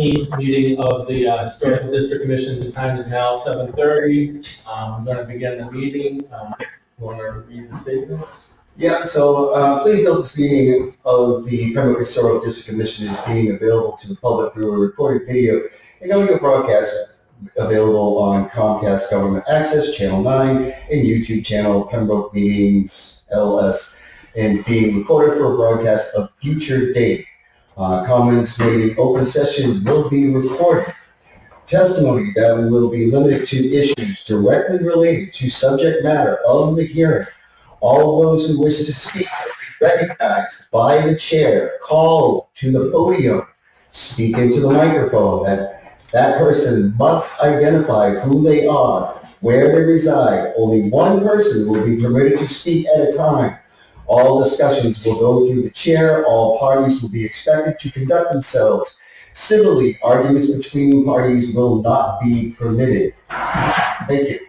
meeting of the Historical District Commission. The time is now 7:30. I'm going to begin the meeting. You want to read the statement? Yeah, so please note this meeting of the Pembroke Historical District Commission is being available to the public through a recorded video and audio broadcast available on Comcast Government Access, Channel 9, and YouTube channel Pembroke Meetings LS, and being recorded for a broadcast of future date. Comments made in open session will be recorded. Testimony that will be limited to issues directly related to subject matter of the hearing. All those who wish to speak will be recognized by the chair, called to the podium, speak into the microphone. That person must identify who they are, where they reside. Only one person will be permitted to speak at a time. All discussions will go through the chair. All parties will be expected to conduct themselves civilly. Arguments between parties will not be permitted. Thank you.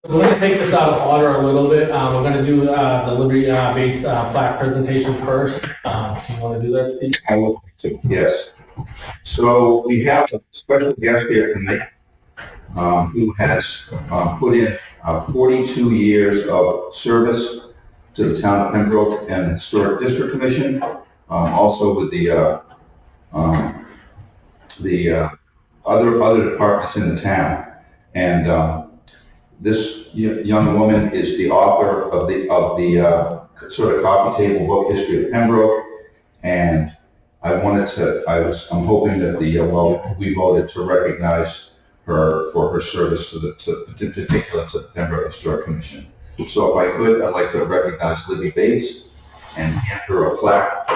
We're going to take this out of order a little bit. We're going to do the Liberty Bates plaque presentation first. Do you want to do that, Steve? I would like to, yes. So we have a special guest here tonight who has put in 42 years of service to the town of Pembroke and the Historic District Commission, also with the other departments in the town. And this young woman is the author of the sort of coffee table book, History of Pembroke, and I'm hoping that we voted to recognize her for her service to the Pembroke Historic Commission. So if I could, I'd like to recognize Libby Bates and hand her a plaque.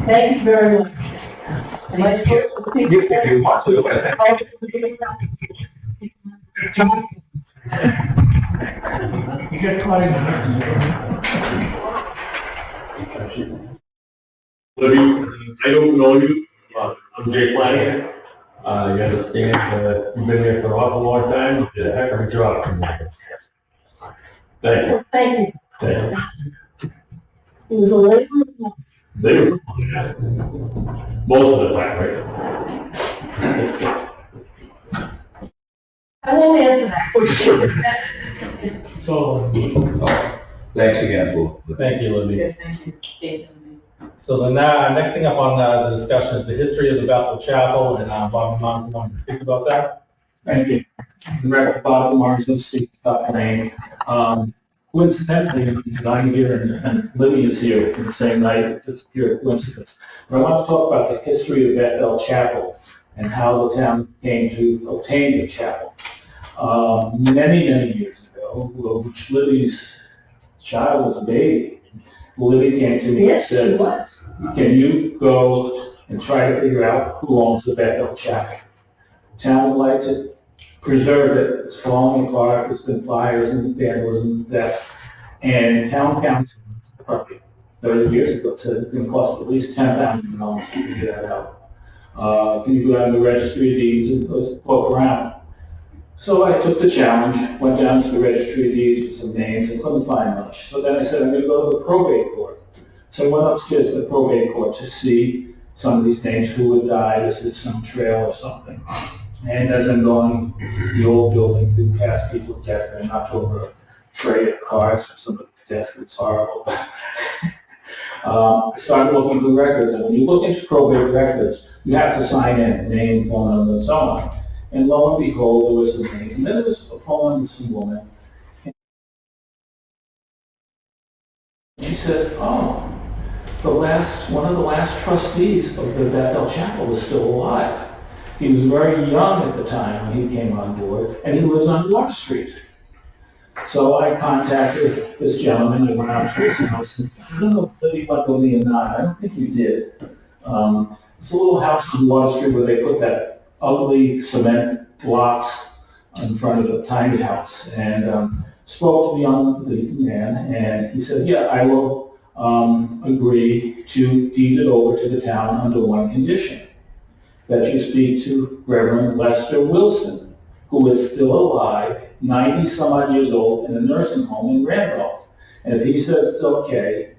Thank you very much. If you want to. You get quiet. Libby, I don't know you. I'm Jay Flanagan. You understand that you've been here for an awful long time. You did a heck of a job. Thank you. Thank you. Thank you. It was a labor of love. They were most of the time, right? I won't answer that. Oh, sure. So, Thanks again, Lou. thank you, Libby. Yes, thank you. So the next thing up on the discussion is the history of the Bethel Chapel, and Bob Monk wanted to speak about that. Thank you. Reverend Bob Marsden, speak about the name. Coincidentally, I'm here and Libby is here the same night. It's pure coincidence. But I want to talk about the history of Bethel Chapel and how the town came to obtain the chapel. Many, many years ago, which Libby's child was a baby, Libby came to me and said, can you go and try to figure out who owns the Bethel Chapel? The town would like to preserve it. It's falling apart. There's been fires and vandalism and death. And town council, probably 30 years ago, said it's going to cost at least $10,000 to figure that out. Can you go down to the registry of deeds and poke around? So I took the challenge, went down to the registry of deeds with some names and couldn't find much. So then I said, I'm going to go to the probate court. So I went upstairs to the probate court to see some of these names, who had died, is it some trail or something. And as I'm going to the old building, through past people's desks, and I knocked over a tray of cards from somebody's desk. It's horrible. I started looking through records, and when you look into probate records, you have to sign in, name, phone number, and so on. And lo and behold, there was some names, and then there was a phone number of some woman. And she said, oh, one of the last trustees of the Bethel Chapel is still alive. He was very young at the time when he came on board, and he lives on Water Street. So I contacted this gentleman and went out to his house. I don't know if he went with me or not. I don't think he did. It's a little house on Water Street where they put that ugly cement blocks in front of the tiny house. And spoke to the man, and he said, yeah, I will agree to deed it over to the town under one condition, that you speak to Reverend Lester Wilson, who is still alive, 90-some-odd years old, in a nursing home in Randolph. And if he says it's okay,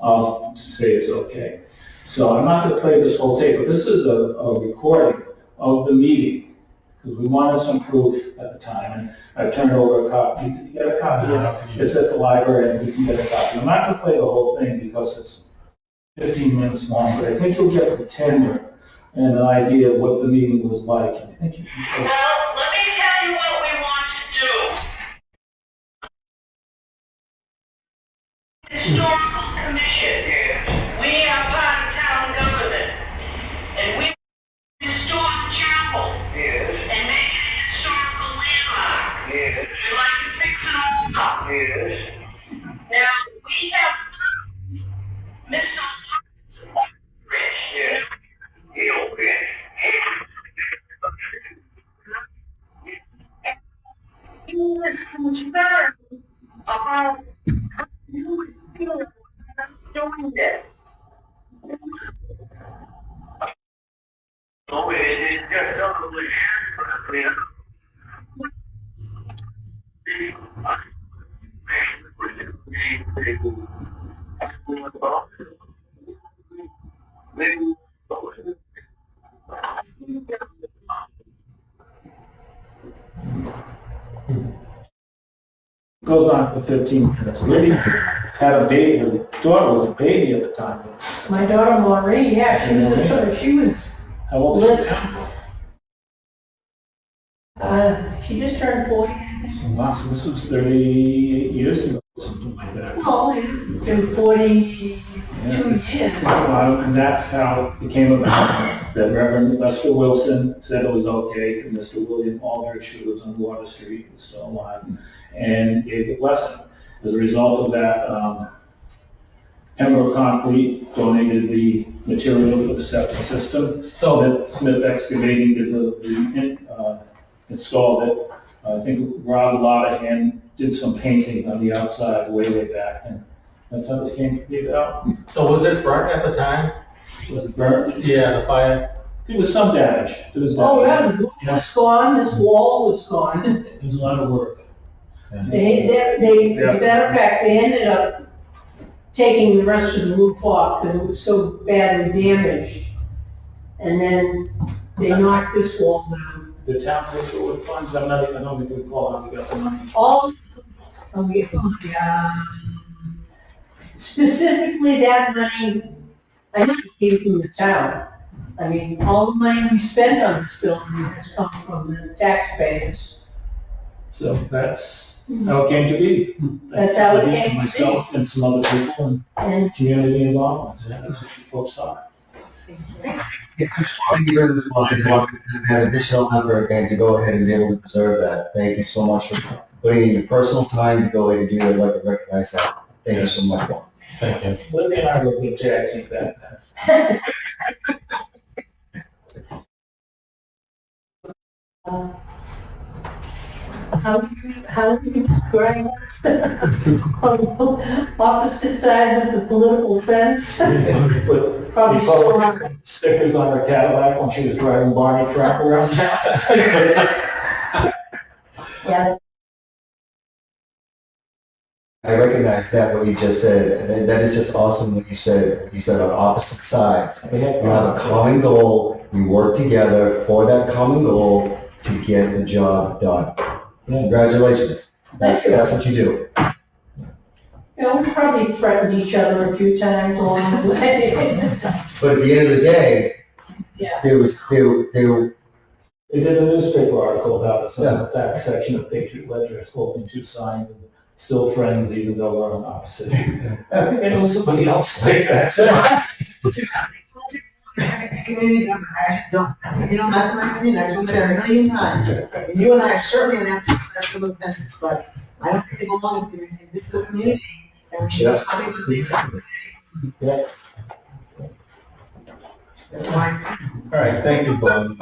I'll say it's okay. So I'm not going to play this whole tape, but this is a recording of the meeting, because we wanted some proof at the time, and I've turned over a copy. You get a copy? It's at the library, and you can get a copy. I'm not going to play the whole thing because it's 15 minutes long, but I think you'll get the tenor and an idea of what the meeting was like. I think you can. Well, let me tell you what we want to do. Historical Commission. We are part of town government. And we restore the chapel. And make it a historical landmark. We'd like to fix it all up. Now, we have Mr. Rich. He was concerned about you feel doing this. Oh, it's just totally Goes on for 15 minutes. Liddy had a baby, her daughter was a baby at the time. My daughter Maureen, yeah, she was How old is she bliss. now? She just turned 40. Wow, so this was 38 years ago, something like that. Well, it's been 42 years. And that's how it came about, that Reverend Lester Wilson said it was okay for Mr. William Aldrich, who was on Water Street, was still alive, and gave the blessing. As a result of that, Pembroke Concrete donated the material for the septic system, so that Smith Excavating did installed it. I think Rob Lottahan did some painting on the outside way back, and that's how this came to be about. So was it burnt at the time? Was it burnt? Yeah, the fire. There was some damage. There was Oh, damage. yeah, the roof was gone, this wall was gone. It was a lot of work. As a matter of fact, they ended up taking the rest of the roof off because it was so badly damaged. And then they knocked this wall down. The town paid for the funds, I don't think we call how we got the money. Specifically that money, I think it came from the town. I mean, all the money we spent on this building has come from the taxpayers. So that's how it came to be. That's how it Liddy came and to be. myself and some other people And and community involvement. So that's what you folks are. That additional number again to go ahead and be able to preserve that. Thank you so much for putting in your personal time to go ahead and do it. I'd like to recognize that. Thank you so much. Thank you. Liddy and I were good tag team that. how do you describe on opposite sides of the political fence? We put Probably we still put have. stickers on her Cadillac when she was driving Barney Frank around town. Yeah, I recognize that what you just said. And that is just awesome what you said. You said on opposite sides. We had You have a common goal. We work together for that common goal to get the job done. Congratulations. That's what you do. you know, we probably threatened each other a few times along the way. But at the end of the day, Yeah. there was. They did a newspaper article about us on that section of Patriot Ledger, holding two signs, and still friends even though we're on opposite. And it was somebody else say that. Community government, I don't, you know, that's my opinion, I've told you that a million times. And you and I are certainly an absolute fences, but I don't think they belong in the community. This is a community, and we should do something to this community. Yeah. That's why. All right, thank you, Bob.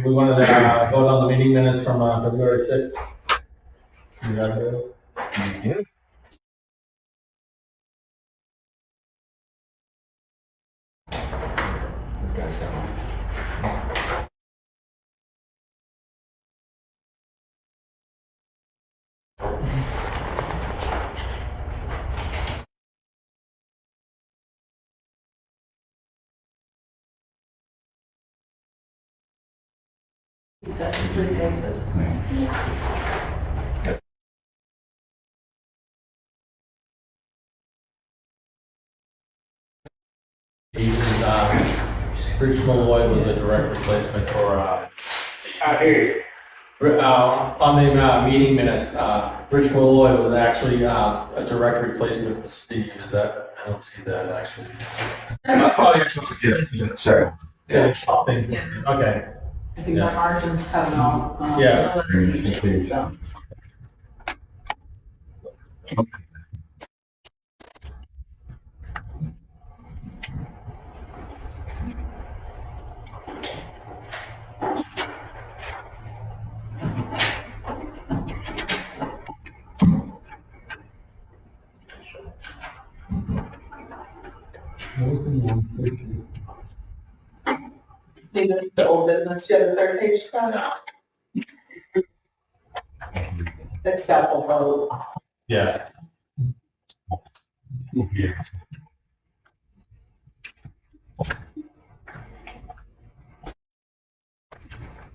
We wanted to vote on the meeting minutes from February 6th. You got it? This guy's sound. Is that pretty dangerous? He was, Rich Malloy was a direct replacement for, on the meeting minutes, Rich Malloy was actually a direct replacement for Steve. Is that, I don't see that actually. Oh, yeah. Sorry. Yeah, okay. I think my margins cut off. Yeah. So. The old business, you have the third page, Scott? That's Scalpel Road. Yeah.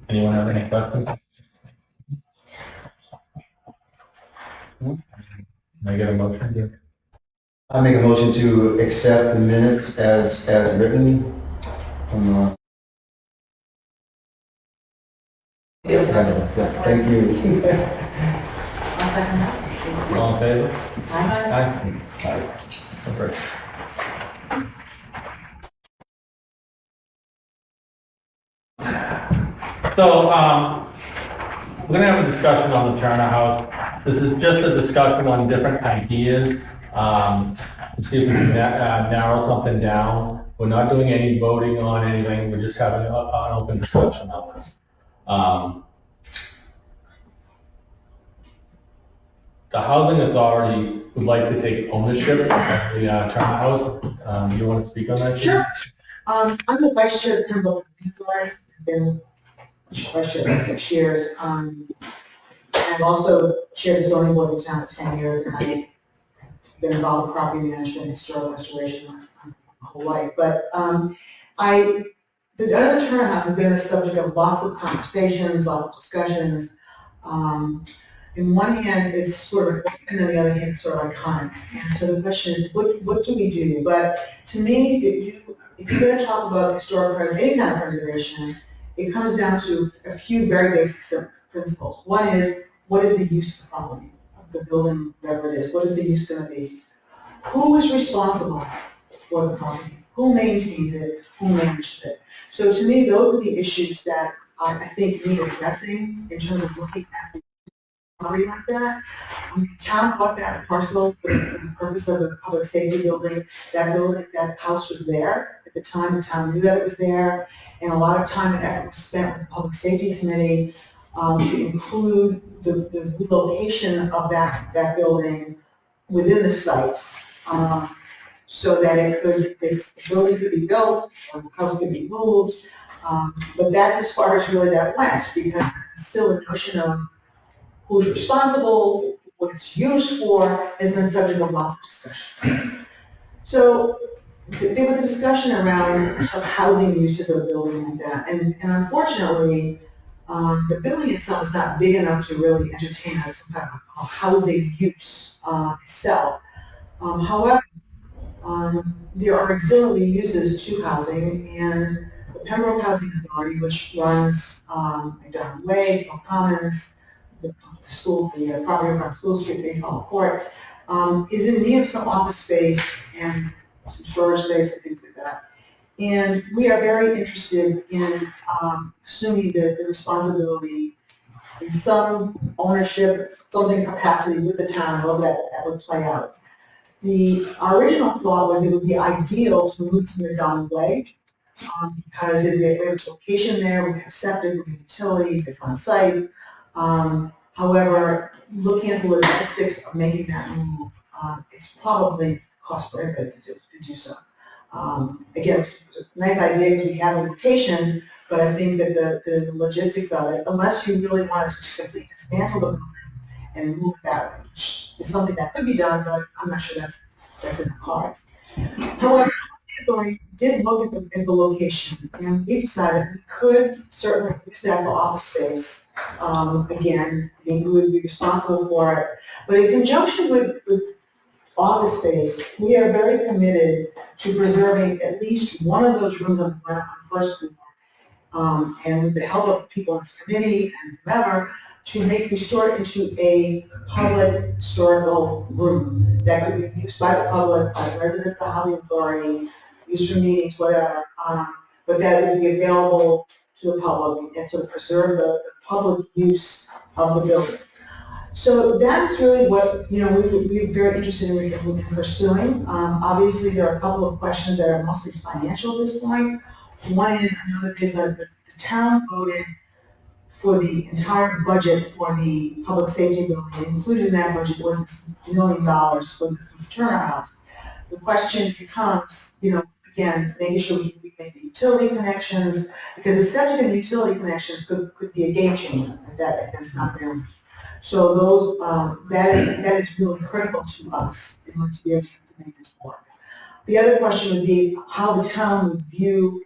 Anyone have any questions? Can I get a motion here? I make a motion to accept the minutes as written. Thank you. I'll second that. All in favor? Aye. Aye. Okay. So, we're gonna have a discussion on the Turner House. This is just a discussion on different ideas, to see if we can narrow something down. We're not doing any voting on anything, we're just having an open discussion on this. The Housing Authority would like to take ownership of the Turner House. Do you want to speak on that? Sure. I'm the vice chair of Pembroke Board. I've been vice chair for 6 years. I've also chaired the zoning board of the town for 10 years, and I've been involved in property management, historical restoration my whole life. But the other Turner House has been a subject of lots of conversations, lots of discussions. In one hand, it's sort of important, and on the other hand, it's sort of iconic. And so the question is, what do we do? But to me, if you're going to talk about historic any kind of preservation, it comes down to a few very basic principles. One is, what is the use of the property, of the building, whatever it is? What is the use going to be? Who is responsible for the property? Who maintains it? Who manages it? So to me, those are the issues that I think need addressing in terms of looking at the property like that. The town bought that parcel for the purpose of the public safety building. That house was there at the time. The town knew that it was there, and a lot of time and effort was spent with the public safety committee to include the relocation of that building within the site, so that the building could be built, or the house could be moved. But that's as far as really that went, because there's still a notion of who's responsible, what it's used for, has been subject of lots of discussion. So there was a discussion around sort of housing uses of a building like that, and unfortunately, the building itself is not big enough to really entertain some kind of housing use itself. However, there are auxiliary uses to housing, and the Pembroke Housing Authority, which runs McDonald Way, Hill Commons, the school, the property across School Street, Bayfall Court, is in need of some office space and some storage space and things like that. And we are very interested in assuming the responsibility in some ownership, something capacity with the town, however that would play out. Our original thought was it would be ideal to move to McDonald Way because it would be a great location there, we have septic, we have utilities, it's on site. However, looking at the logistics of making that move, it's probably cost prohibitive to do so. Again, it's a nice idea because we have a location, but I think that the logistics of it, unless you really wanted to completely dismantle the building and move that, which is something that could be done, but I'm not sure that's in the cards. However, the authority did look at the location, and we decided we could certainly use that for office space. Again, we would be responsible for it, but in conjunction with office space, we are very committed to preserving at least one of those rooms on the first floor. And with the help of people on this committee and whoever, to restore it into a public historical room that could be used by the public, by the residents of the housing authority, used for meetings, whatever, but that it would be available to the public and sort of preserve the public use of the building. So that is really what, we're very interested in pursuing. Obviously, there are a couple of questions that are mostly financial at this point. One is, I know that the town voted for the entire budget for the public safety building. Included in that budget was $1 million for the Turner House. The question becomes, again, making sure we make the utility connections, because the subject of the utility connections could be a game changer if that's not there. So those, that is really critical to us in order to be able to make this work. The other question would be how the town would view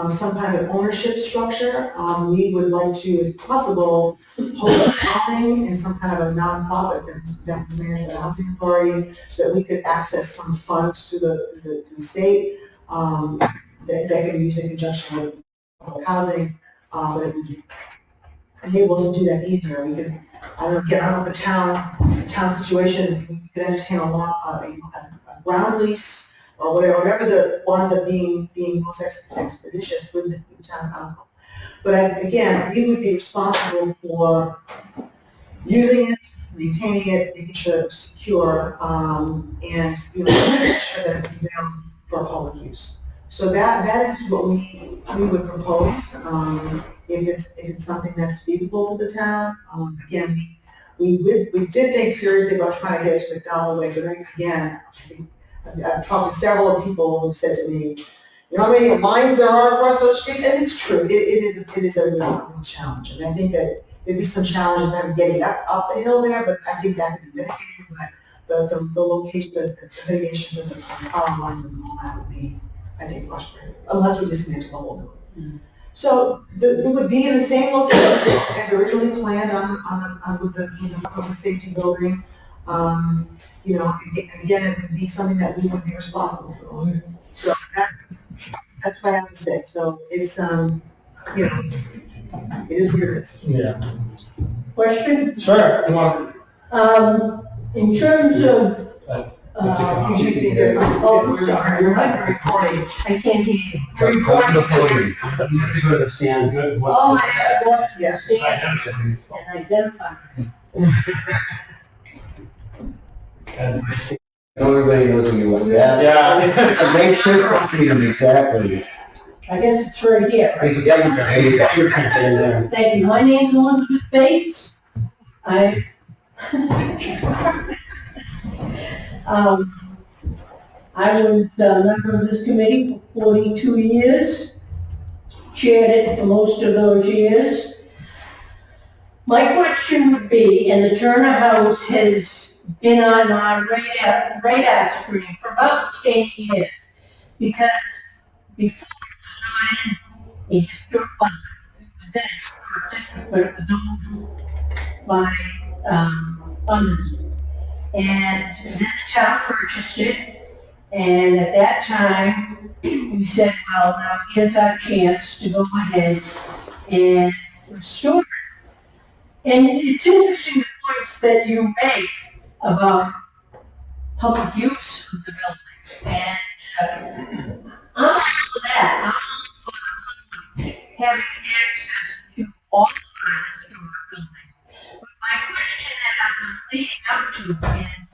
some kind of ownership structure. We would like to, if possible, hold a housing in some kind of a nonprofit that was managed by the housing authority, so that we could access some funds through the state that could be used in conjunction with public housing, that would enable us to do that easier. We could, I don't know the town situation, we could entertain a ground lease or whatever the ones that being most expeditious with the town council. But again, we would be responsible for using it, maintaining it, making sure it's secure, and making sure that it's available for public use. So that is what we would propose. If it's something that's feasible to the town. Again, we did think seriously about trying to get it to McDonald Way, but again, I've talked to several people who said to me, you know how many lines there are across those streets? And it's true, it is a real challenge. And I think that there'd be some challenge in getting up the hill there, but I think that could be mitigated. But the location, the mitigation of the power lines and all that would be, I think, much better, unless we dismantle the whole building. Mm-hmm. So it would be in the same location as originally planned with the public safety building. Again, it would be something that we would be responsible for. So that's what I have to say. So it's, it is what it is. Yeah. Question? Sure, come on. In terms of, I'm sorry, you're not recording. I can't hear you. You have to go to the stand. Good. Oh, I have to go to the stand and identify. Everybody knows who you are. Yeah. It's a makeshift company, exactly. I guess it's right here. Right? Yeah, you got your print in there. Thank you. My name's Elizabeth Bates. I was a member of this committee for 42 years, chaired it for most of those years. My question would be, and the Turner House has been on our radar screen for about 10 years, because before it was a historic fund, it was then a historic district, but it was owned by others. And then the town purchased it, and at that time, we said, well, now here's our chance to go ahead and restore it. And it's interesting the points that you make about public use of the building. And I'm all for that. I'm all for the public having access to all of our historic buildings. But my question that I'm leading up to is,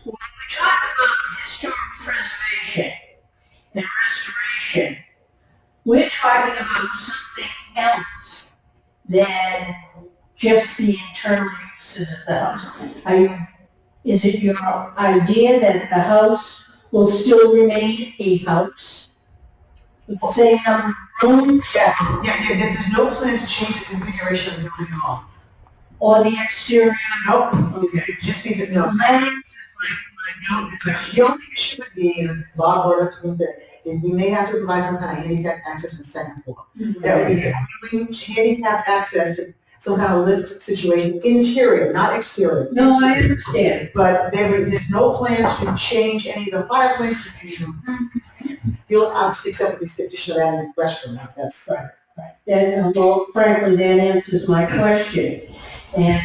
when we talk about historic preservation and restoration, we're talking about something else than just the internal uses of the house? Is it your idea that the house will still remain a house? With the same number of rooms, Yes, yeah, there's no plan to change the configuration of the building at all. or the exterior? Nope, okay, it just means that, no. Land? The only issue would be, and Bob brought up to me that we may have to provide some kind of handicap access to the second floor. That would be the only handicap access to some kind of lift situation, interior, not exterior. No, I understand. But there's no plan to change any of the fireplaces, you'll obviously accept the addition of adding a restroom, that's right. Then, well, frankly, that answers my question. And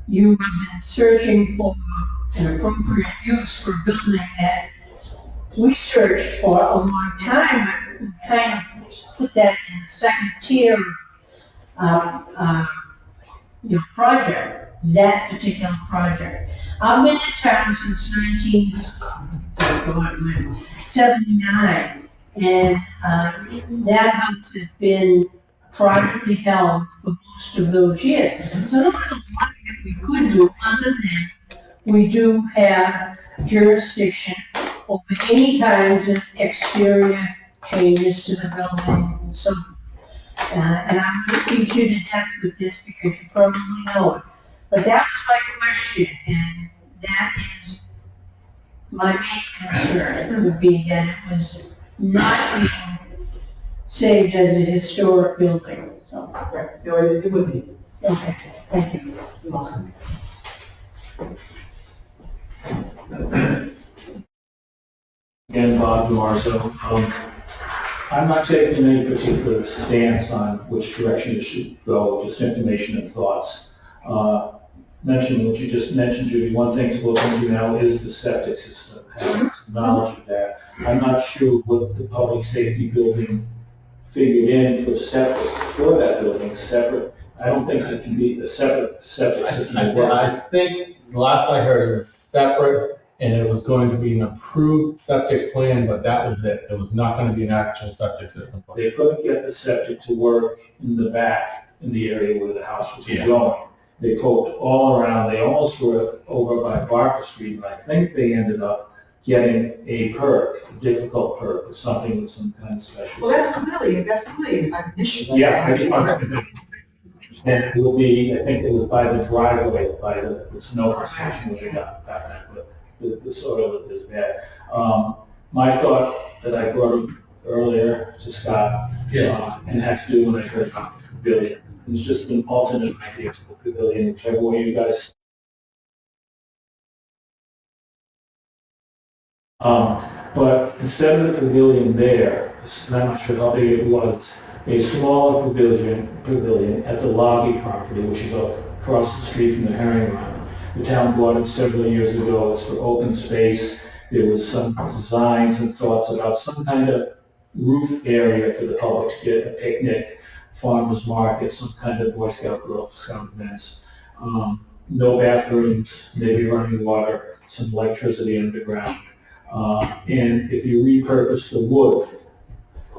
you have been searching for an appropriate use for a building that we searched for a long time. We kind of put that in the second tier project, that particular project. I've been in town since 1979, and that house has been privately held for most of those years. So no matter what we could do, other than we do have jurisdiction over any kinds of exterior changes to the building and so on. And I'm going to teach you to death with this because you probably know it. But that was my question, and that is my main concern, would be that it was not being saved as a historic building. So, Right, no, it would be. okay, thank you. You're welcome. Again, Bob DiMarzo. I'm not taking any particular stance on which direction it should go, just information and thoughts. Mentioning what you just mentioned, Judy, one thing to look into now is the septic system, having some knowledge of that. I'm not sure what the public safety building figured in for septic, for that building, separate. I don't think it can be a separate septic system. I think, the last I heard, it was separate, and it was going to be an approved septic plan, but that was it. It was not going to be an actual septic system plan. They couldn't get the septic to work in the back, in the area where the house was Yeah. going. They poked all around, they almost were over by Barker Street, but I think they ended up getting a perk, a difficult perk, or something with some kind of special. Well, that's clearly an issue. Yeah, and it will be, I think it was by the driveway, by the snow station where they got that, but the soil is bad. My thought that I brought up earlier to Scott, and had to do when I heard about the pavilion. It's just an alternate idea to the pavilion, whichever way you guys. But instead of the pavilion there, and I'm not sure how big it was, a smaller pavilion at the lobby property, which is across the street from the herring run. The town bought it several years ago. It's for open space. There was some designs and thoughts about some kind of roof area for the public to get a picnic, farmer's market, some kind of Boy Scout, Girl Scout events. No bathrooms, maybe running water, some electricity underground. And if you repurpose the wood,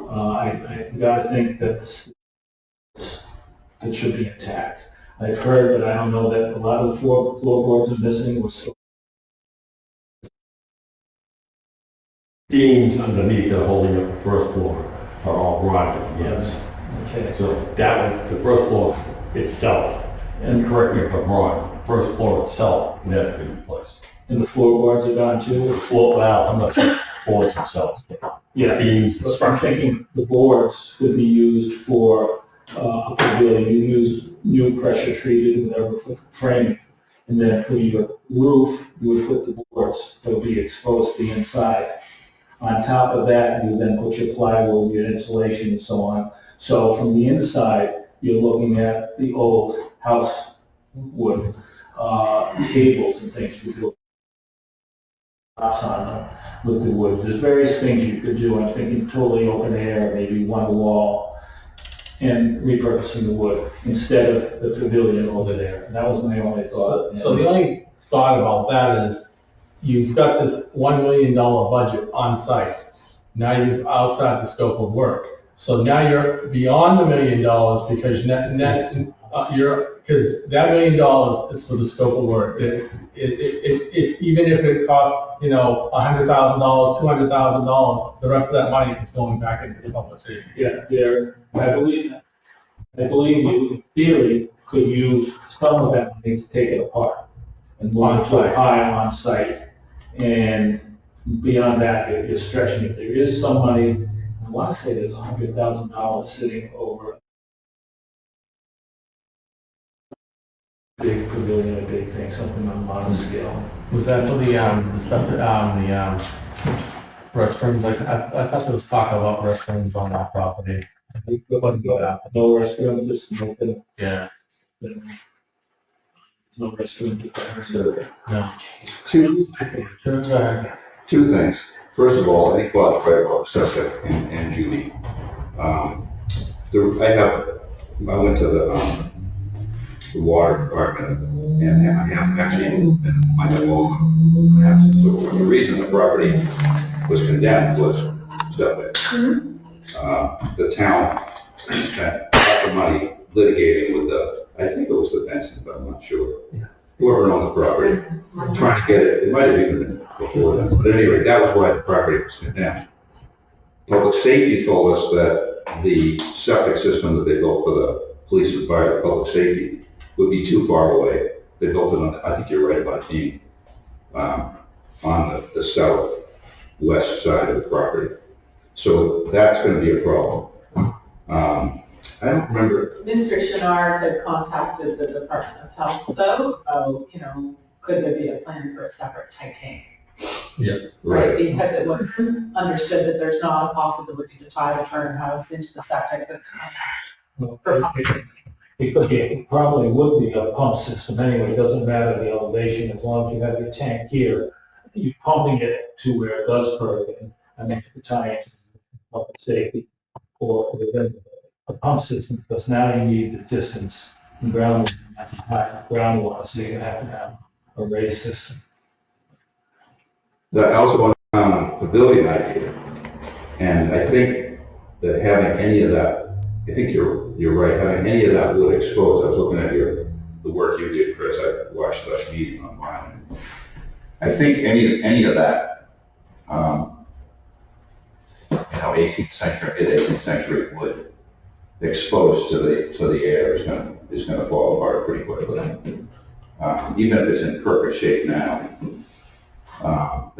I gotta think that it should be intact. I've heard, but I don't know, that a lot of the floorboards are missing. Beams underneath that are holding up the first floor are all rotten, yes. Okay. So that one, the first floor itself, and correct me if I'm wrong, the first floor itself would have to be replaced. And the floorboards are gone too? The floor, well, I'm not sure the floors themselves, but Yeah. beams, the But I'm structure. thinking the boards could be used for a pavilion. You use new pressure treated, whatever, for framing. And then for your roof, you would put the boards that would be exposed to the inside. On top of that, you then put your plywood, your insulation and so on. So from the inside, you're looking at the old house wood, tables and things you built on with the wood. There's various things you could do. I'm thinking totally open air, maybe one wall, and repurposing the wood instead of the pavilion over there. And that was my only thought. So the only thought about that is, you've got this $1 million budget on site. Now you're outside the scope of work. So now you're beyond the $1 million because because that $1 million is for the scope of work. Even if it costs, $100,000, $200,000, the rest of that money is going back into the public safety. Yeah, I believe you, in theory, could use some of that money to take it apart and one foot high on site. And beyond that, you're stretching it. There is some money, I want to say there's $100,000 sitting over a big pavilion, a big thing, something on a modest scale. Was that for the restrooms? Like, I thought there was talk about restrooms on that property. No restroom, just an open, Yeah. no restroom. No. Two things. First of all, I think Bob's right about septic and Judy. I went to the water department and I have actually been my own. So the reason the property was condemned was septic. The town spent lots of money litigating with I think it was the Benson, but I'm not sure. Whoever owned the property, trying to get it, it might have even been before that, but at any rate, that was why the property was condemned. Public safety told us that the septic system that they built for the police and fire, public safety, would be too far away. They built it on, I think you're right about it being on the southwest side of the property. So that's going to be a problem. I don't remember. Mr. Chenard had contacted the Department of Health though, could there be a plan for a separate tight tank? Right, because it was understood that there's not a possibility to tie the current house into the septic that's It probably would be a pump system anyway, it doesn't matter the elevation, as long as you have your tank here, you're pumping it to where it does perk, and I mean, the tie into public safety or within a pump system, because now you need the distance from groundwater, so you're gonna have to have a raised system. I also want to pavilion idea, and I think that having any of that, I think you're right, having any of that would expose. I was looking at the work you did, Chris. I watched that meeting online. I think any of that, 18th century wood exposed to the air is going to fall apart pretty quickly. Even if it's in perfect shape now. I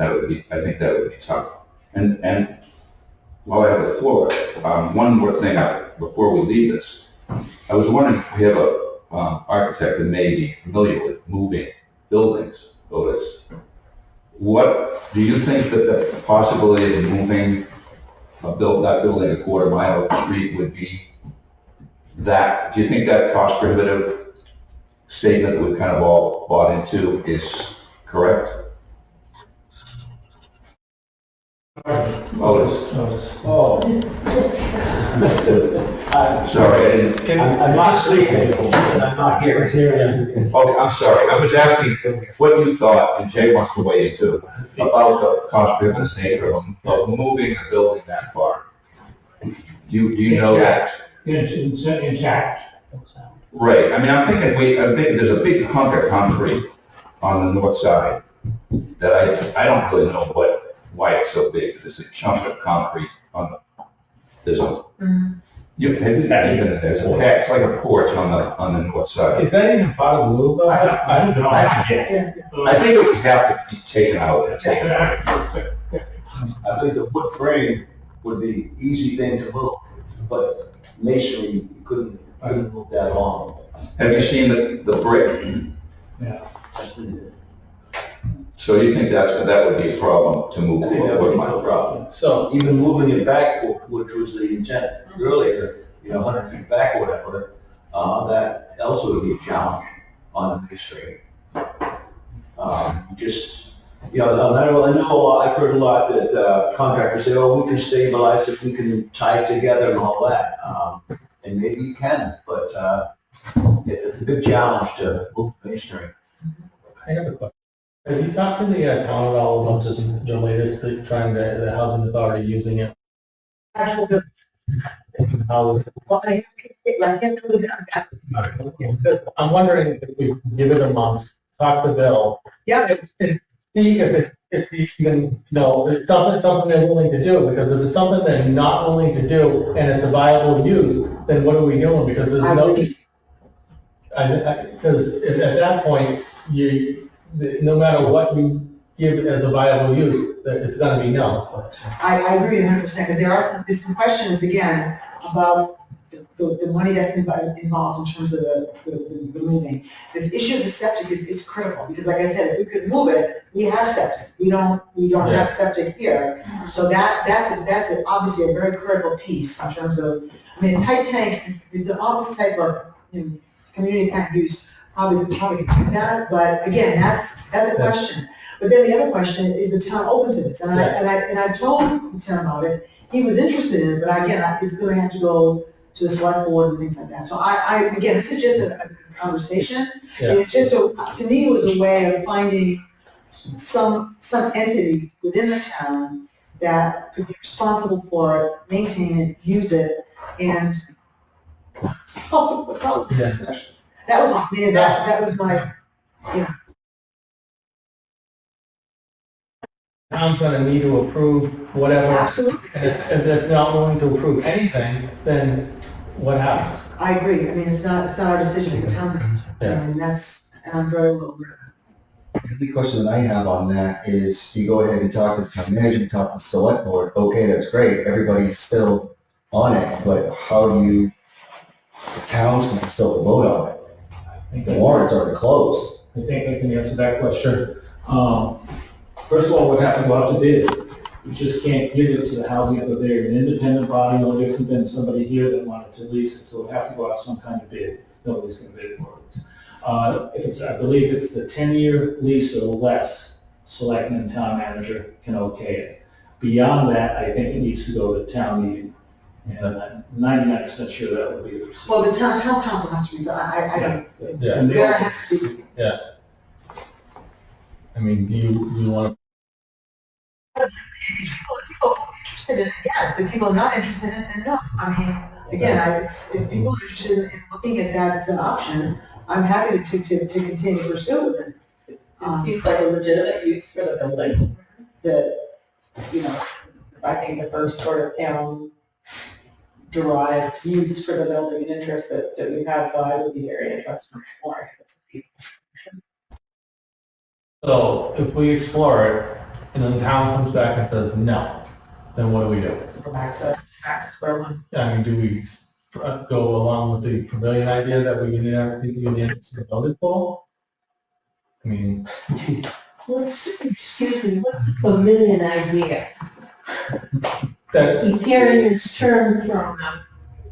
think that would be tough. And while I have the floor, one more thing before we leave this, I was wondering if we have a architect that may be familiar with moving buildings. What do you think that the possibility of moving that building a quarter mile up the street would be? That do you think that cost prohibitive statement that we've kind of all bought into is correct? Sorry, I'm not sleeping, I'm not here. Okay, I'm sorry. I was asking what you thought, and Jay wants to weigh in too, about the cost prohibitive nature of moving a building that far. Do you know that? Intact. Right. I mean, I'm thinking there's a big hunk of concrete on the north side that I don't really know why it's so big. There's a chunk of concrete on there's like a porch on the north side. Is that even part of the loop? I don't know. I think it would have to be taken out. I think the wood frame would be easy thing to move, but masonry, you couldn't move that long. Have you seen the brick? Yeah. So you think that would be a problem to move? I think that would be no problem. So, Even moving it back, which was the intent earlier, 100 feet back or whatever, that also would be a challenge on the masonry. I know I've heard a lot that contractors say, oh, we can stabilize it, we can tie it together and all that. And maybe you can, but it's a big challenge to move masonry. I have a question. Have you talked to the town at all about this, the latest, the housing authority using it? How, Well, I can't do that. I'm wondering if we give it a month, talk to Bill. Yeah. And see if it's even, it's something they're willing to do, because if it's something they're not willing to do and it's a viable use, then what are we doing? Because there's no, because at that point, no matter what you give as a viable use, it's gonna be no. I agree 100%, because there are some questions, again, about the money that's involved in terms of the moving. This issue of the septic is critical, because like I said, if we could move it, we have septic. We don't have septic here. So that's obviously a very critical piece in terms of, I mean, a tight tank, it's an office type or community kind of use, probably could do that, but again, that's a question. But then the other question, is the town open to this? And I told the town about it. He was interested in it, but again, it's going to have to go to the select board and things like that. So again, this is just a conversation. Yeah. And it's just to me, it was a way of finding some entity within the town that could be responsible for it, maintain it, use it, and solve the discussions. That was my, Town's gonna need to approve whatever. Absolutely. And if they're not willing to approve anything, then what happens? I agree. I mean, it's not our decision, it's the town's decision. Yeah. And I'm very well aware. The big question that I have on that is, you go ahead and talk to the town manager, talk to the select board, okay, that's great, everybody's still on it, but how do you, the town's gonna still vote on it? The warrants are closed. I think I can answer that question. First of all, we'd have to go out to bid. You just can't give it to the housing authority. They're an independent body, no different than somebody here that wanted to lease it, so we'd have to go out some kind of bid. Nobody's gonna bid for it. I believe it's the 10-year lease or less, selectman and town manager can okay it. Beyond that, I think it needs to go to town meeting. And I'm 99% sure that would be the procedure. Well, the town council has to be, I don't, Yeah. And they there also- has to be. I mean, do you want People are interested in it, yes, but people are not interested in it, no. I mean, again, if people are interested in looking at that as an option, I'm happy to continue to pursue it. It seems like a legitimate use for the building, I think the first sort of town derived use for the building and interest that we've had, so I would be very interested in exploring it. So if we explore it, and then the town comes back and says no, then what do we do? Go back to square one. I mean, do we go along with the pavilion idea that we need everything unanimous to vote for? I mean, Excuse me, what's a pavilion idea? that Keep hearing this term thrown up.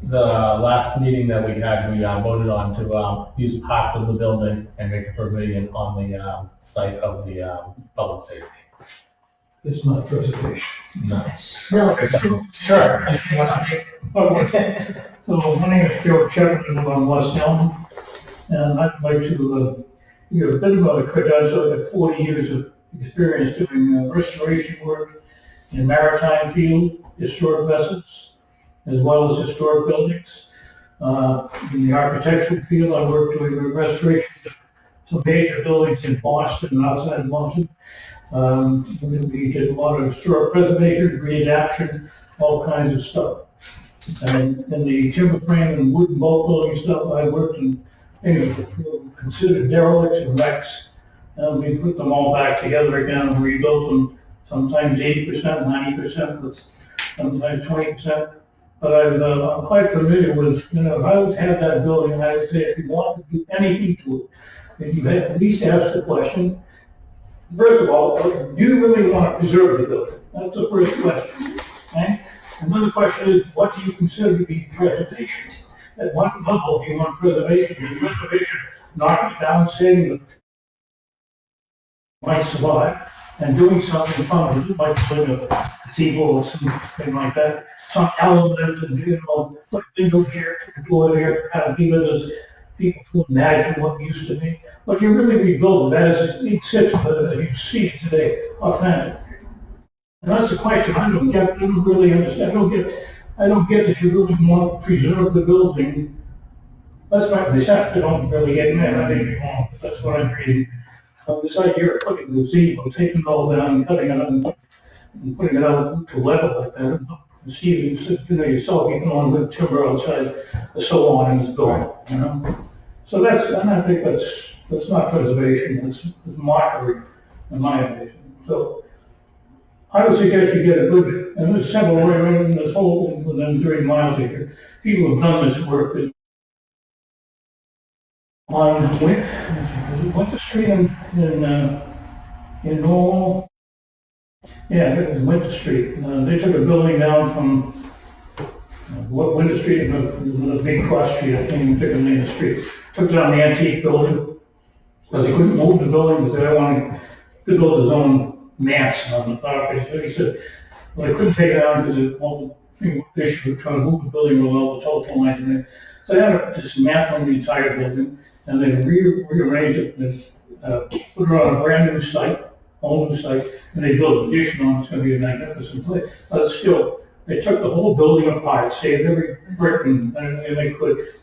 the last meeting that we had, we voted on to use parts of the building and make a pavilion on the site of the public safety. It's not preservation. No. No, Sure. Okay. So my name is Joe Chapman, I'm on West Elm, and I'd like to give a bit about a quick, I have 40 years of experience doing restoration work in maritime field, historic vessels, as well as historic buildings. In the architectural field, I work doing restoration of some major buildings in Boston and outside of Boston. We did a lot of historic preservation, readaptation, all kinds of stuff. And in the timber frame and wooden bulk building stuff, I worked in things that were considered derelicts and wrecks. And we put them all back together again and rebuilt them, sometimes 80%, 90%, but sometimes 20%. But I'm quite familiar with, if I would have that building, I would say if you want to do anything to it, then you have at least ask the question, first of all, do you really want to preserve the building? That's the first question. Okay? Another question is, what do you consider to be preservation? At what level do you want preservation? Is preservation knocking it down, saying that might survive, and doing something fun, like putting a gazebo or something like that, some element and, like window here, door there, kind of leave it as people to imagine what it used to be. But you really rebuild it as it sits, but you see it today, authentic. And that's the question I don't get, I don't really understand, I don't get that you really want to preserve the building. That's my sense, I don't really get that, I may be wrong, but that's what I'm reading. This idea of putting the gazebo, taking it all down, cutting it up, and putting it out to level like that. See, you know, yourself, you can on with timber outside the salon and it's going, you know? So and I think that's not preservation, that's mockery, in my opinion. So I would suggest you get a good, and there's several right in this whole, within 30 miles of here. People have done this work on Winter Street in Norwell. Yeah, it was Winter Street. They took a building down from Winter Street, and a big cross street, I can't even think of the name of the street. Took down the antique building, because they couldn't move the building, because they wanted to build his own mass on the property. So he said, well, they couldn't take it down because it won't issue of trying to move the building with all the telephone lines in there. So they had to dismantle the entire building, and they rearranged it with, put it on a brand new site, whole new site, and they built an addition on it. It's going to be a magnificent place. But still, they took the whole building apart, saved every brick and they could.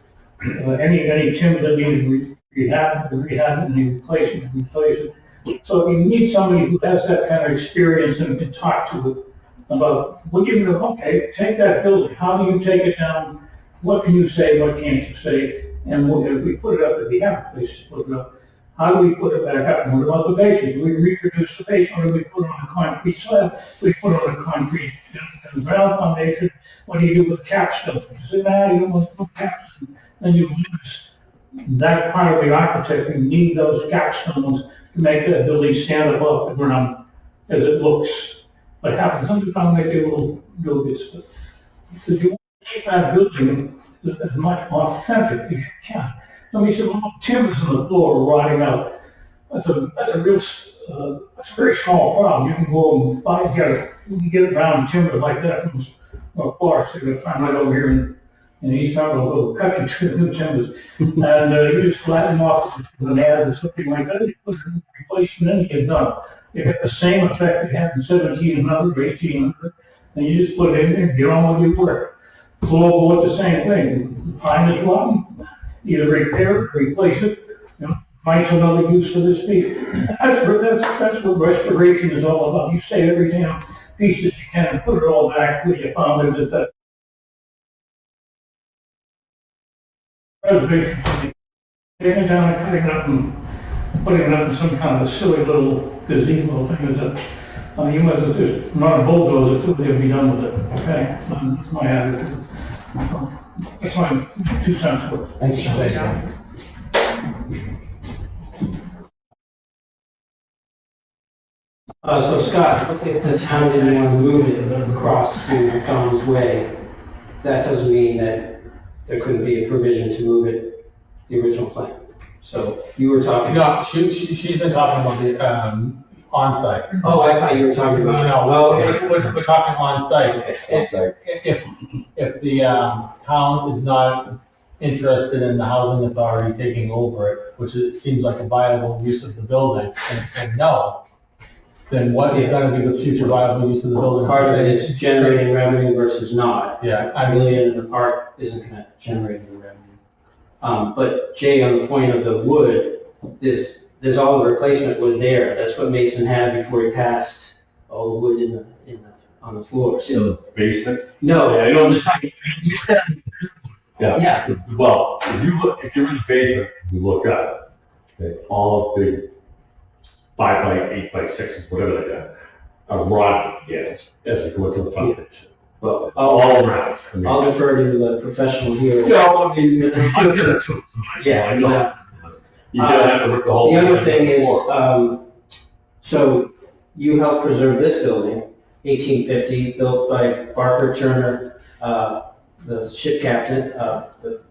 Any timber that needed rehab, and they replaced it. So you need somebody who has that kind of experience and can talk to it about, okay, take that building, how do you take it down? What can you say, what can't you say? And if we put it up, if we have a place to put it up, how do we put it back up? And what about the base? Do we reproduce the base, or do we put it on a concrete slab? We put it on a concrete ground foundation. What do you do with capstone? You say, nah, you don't want to put capstone. Then you lose that part of the architect. You need those capstones to make that building stand above the ground as it looks. What happens, sometimes make it a little buildings. But if you want to keep that building as much more authentic as you can. Somebody said, well, timbers on the floor rotting out. That's a very small problem. You can go and you can get around timber like that from a forest. You're going to find right over here in East Hartwell, go cut your new timbers. And you just flatten them off with an ad or something like that. You put it in replacement, and you're done. You get the same effect you had in 1700 or 1800, and you just put it in there, get on with your work. Floorboard, the same thing. Find this rotten, either repair it, replace it, find some other use for this piece. That's what restoration is all about. You save every damn piece that you can and put it all back where you found it. That preservation, taking it down and cutting it up and putting it up in some kind of a silly little gazebo thing. You must have just not a bulldozer until they'll be done with it. Okay, that's my attitude. That's my 2 cents worth. Thanks, So Scott, if the town didn't want to move it across to Don's Way, that doesn't mean that there couldn't be a provision to move it, the original plan. So you were talking. No, she's been talking about the on-site. Oh, I thought you were talking about. No, we're talking on-site. If the town is not interested in the housing authority taking over it, which it seems like a viable use of the building, and said no, then what is going to be the future viable use of the building? Part of it is generating revenue versus not. Yeah, $1 million in the park isn't going to generate any revenue. But Jay, on the point of the wood, there's all the replacement wood there. That's what Mason had before he passed all the wood on the floor. So In the basement? no, Yeah, I know the type. Yeah. Well, if you're in the basement, you look up, okay, all of the 5x8 by 6s, whatever they are rotten, yes, as they go into the foundation. well, All around. I mean, I'll defer to the professional here. no, I mean, I'm gonna, Yeah, I know. You gotta have to rip the whole. The other thing is, so you helped preserve this building, 1850, built by Barker Turner, the ship captain, the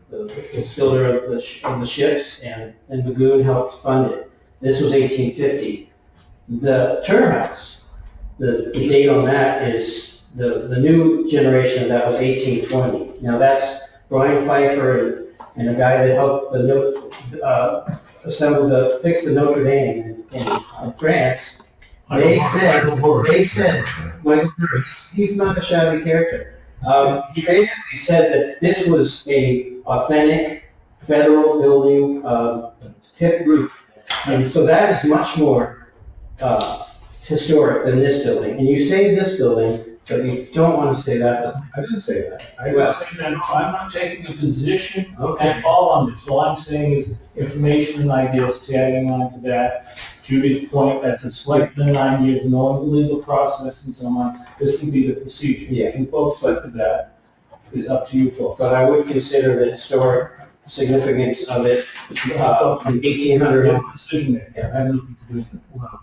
builder of the ships, and Magoon helped fund it. This was 1850. The Turner House, the date on that is, the new generation of that was 1820. Now that's Brian Pfeiffer and a guy that helped fix the Notre Dame in France. They said, Michael Burry, he's not a shabby character. He basically said that this was a authentic federal building, hip roof. And so that is much more, historic than this building. And you say this building, but you don't want to say that building. I didn't say that. I was saying that I'm not taking a position at all on this. All I'm saying is information and ideas tagging on to that. Judy's point, that's a selectman idea, knowing the legal process and so on, this would be the procedure. Yeah. If you folks selected that, is up to you folks. But I would consider the historic significance of it, from 1800 on. Decision making, I have nothing to do with it. Well,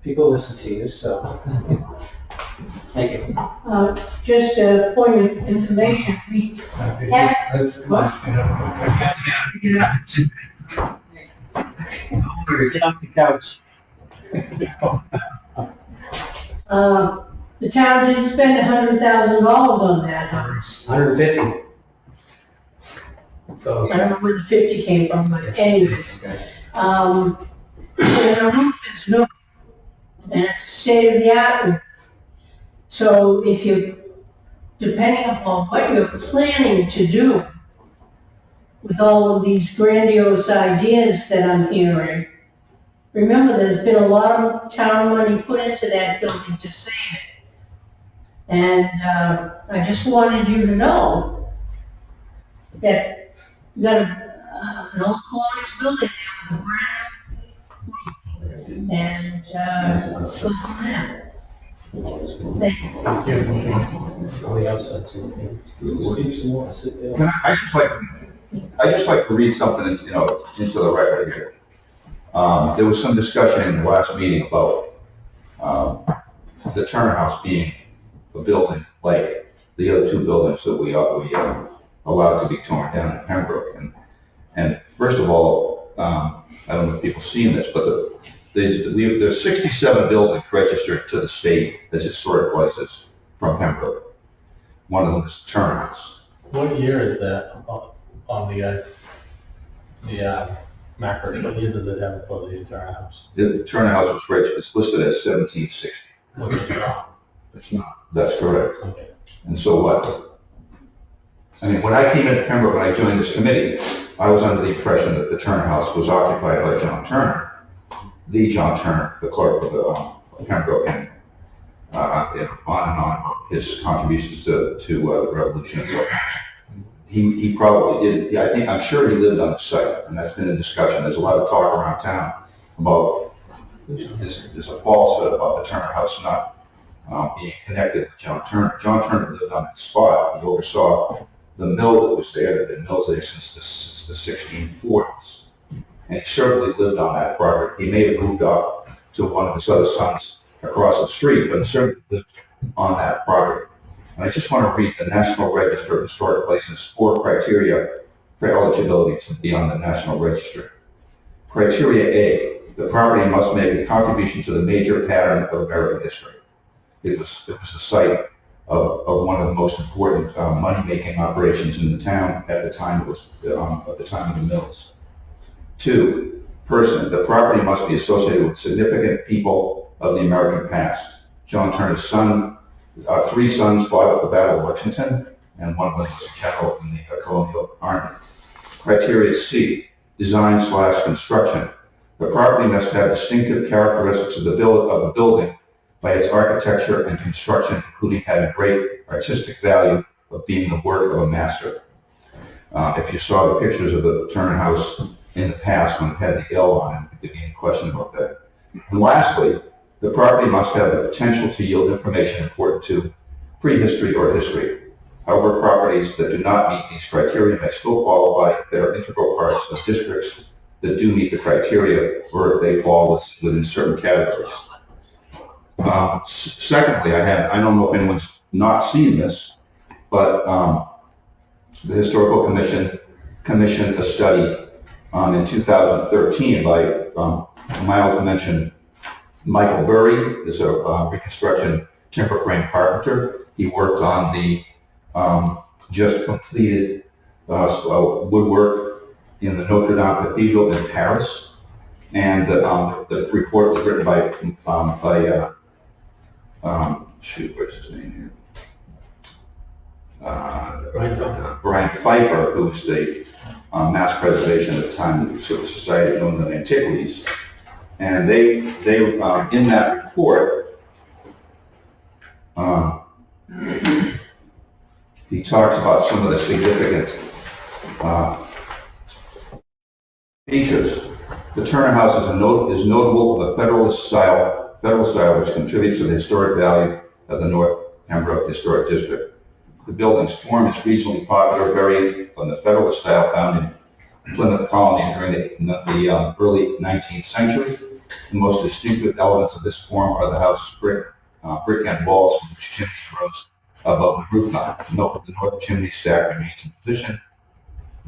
people listen to you, so. Thank you. Just a point of information, we have, Get off the couch. the town did spend $100,000 on that house. 150. So, I don't know where the 50 came from, but anyways. And the roof is new, and it's state of the art. So if you, depending upon what you're planning to do with all of these grandiose ideas that I'm hearing, remember there's been a lot of town money put into that building to save it. And I just wanted you to know that you got an old colonial building there with a brand new roof. And goes from there. Thank you. somebody else said something. I just like to read something, into the record here. There was some discussion in the last meeting about the Turner House being a building like the other two buildings that we allowed to be torn down in Pembroke. And first of all, I don't know if people have seen this, but there's 67 buildings registered to the state as historic places from Pembroke. One of them is the Turner House. What year is that on the macros? What year did it have for the Turner House? The Turner House was registered, it's listed as 1760. Which is wrong. It's not. That's correct. Okay. And so what? I mean, when I came into Pembroke, when I joined this committee, I was under the impression that the Turner House was occupied by John Turner, the John Turner, the clerk of Pembroke, and on and on his contributions to the revolution and so on. He probably did. Yeah, I'm sure he lived on the site, and that's been a discussion. There's a lot of talk around town about there's a falsehood about the Turner House not being connected to John Turner. John Turner lived on that spot. He oversaw the mill that was there. There have been mills there since the 1640s. And he certainly lived on that property. He may have moved up to one of his other sons across the street, but he certainly lived on that property. And I just want to read the National Register of Historic Places 4 criteria for eligibility to be on the National Register. Criteria A, the property must make a contribution to the major pattern of American history. It was a site of one of the most important money-making operations in the town at the time. It was at the time of the mills. 2, person, the property must be associated with significant people of the American past. John Turner's son, 3 sons fought at the Battle of Lexington, and one of them was a general in the colonial army. Criteria C, design/construction. The property must have distinctive characteristics of the building by its architecture and construction, including having great artistic value of being the work of a master. If you saw the pictures of the Turner House in the past when it had the L on it, there'd be any question about that. And lastly, the property must have the potential to yield information important to prehistory or history. However, properties that do not meet these criteria may still qualify if they are integral parts of districts that do meet the criteria, or if they fall within certain categories. Secondly, I don't know if anyone's not seen this, but the Historical Commission commissioned a study in 2013 by Miles mentioned Michael Burry is a reconstruction timber frame carpenter. He worked on the just completed woodwork in the Notre Dame Cathedral in Paris, and the report was written by where's his name here? Brian Pfeiffer, who was the mass preservation at the time, the Society of New Antiquities. And they in that report, he talks about some of the significant features. The Turner House is notable for the federal style which contributes to the historic value of the North Pembroke Historic District. The building's form is regionally popular, varying from the Federalist style found in Plymouth Colony during the early 19th century. The most distinctive elements of this form are the house's brick and walls from which chimney rose above the rooftop. Note that the north chimney stack remains in position,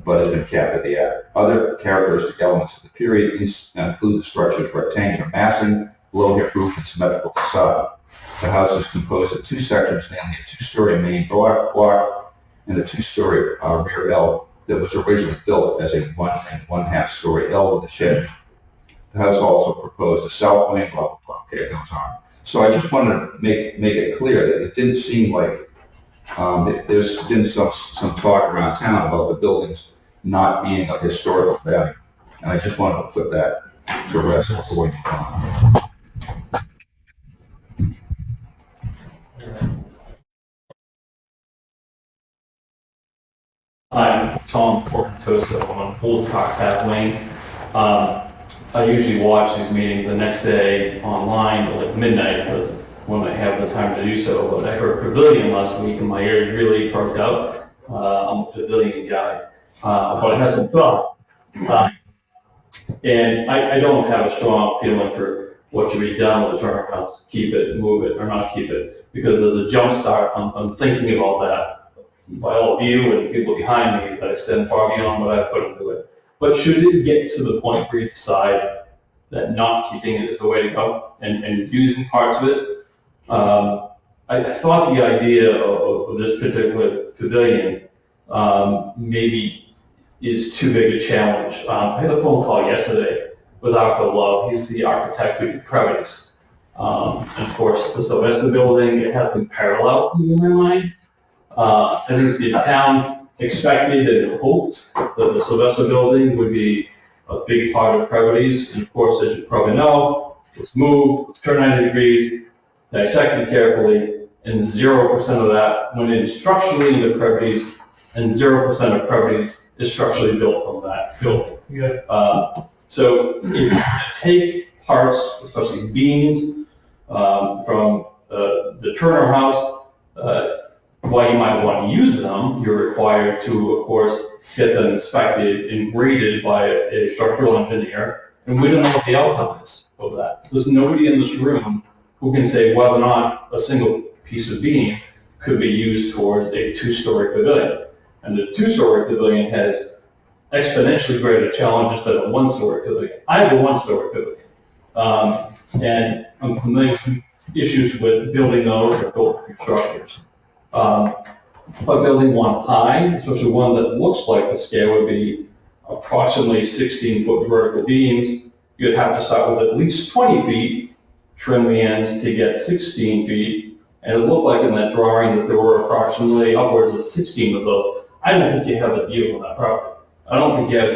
but has been capped at the attic. Other characteristic elements of the period include the structure's rectangular massing, low-hip roof, and symmetrical facade. The house is composed of two sections, namely a two-story main block and a two-story rear L that was originally built as a 1 1/2 story L with a shed. The house also proposed a south wing, blah, blah, blah. Okay, it goes on. So I just wanted to make it clear that it didn't seem like there's been some talk around town about the buildings not being of historical value. And I just wanted to put that to rest before we move on. I'm Tom Portentoso on Old Cock Path Lane. I usually watch these meetings the next day online at like midnight because when I have the time to do so. But I heard Pavilion last week and my ears really perked up. I'm a Pavilion guy, but it hasn't thought. And I don't have a strong feeling for what should be done with the Turner House. Keep it, move it, or not keep it, because there's a jump start. I'm thinking about that by all of you and people behind me that extend far beyond what I've put into it. But should it get to the point where you decide that not keeping it is the way to go and using parts of it, I thought the idea of this particular pavilion maybe is too big a challenge. I had a phone call yesterday with Arthur Love. He's the architect with Previous. And of course, the Sylvester building, it has been parallel in my mind. I think the town expected and hoped that the Sylvester building would be a big part of Previties. And of course, as you probably know, it's moved, it's turned 90 degrees, dissected carefully, and 0% of that went in structurally into Previties, and 0% of Previties is structurally built from that building. So if you take parts, especially beams, from the Turner House, while you might want to use them, you're required to, of course, get them inspected and graded by a structural engineer, and we don't know what the outcome is of that. There's nobody in this room who can say whether or not a single piece of beam could be used towards a two-story pavilion. And the two-story pavilion has exponentially greater challenges than a one-story pavilion. I have a one-story pavilion, and I'm familiar with issues with building those or building structures. But building one high, especially one that looks like the scale would be approximately 16-foot vertical beams, you'd have to start with at least 20 feet, trim the ends to get 16 feet, and it looked like in that drawing that there were approximately upwards of 16 of those. I don't think you have a view on that property. I don't think you have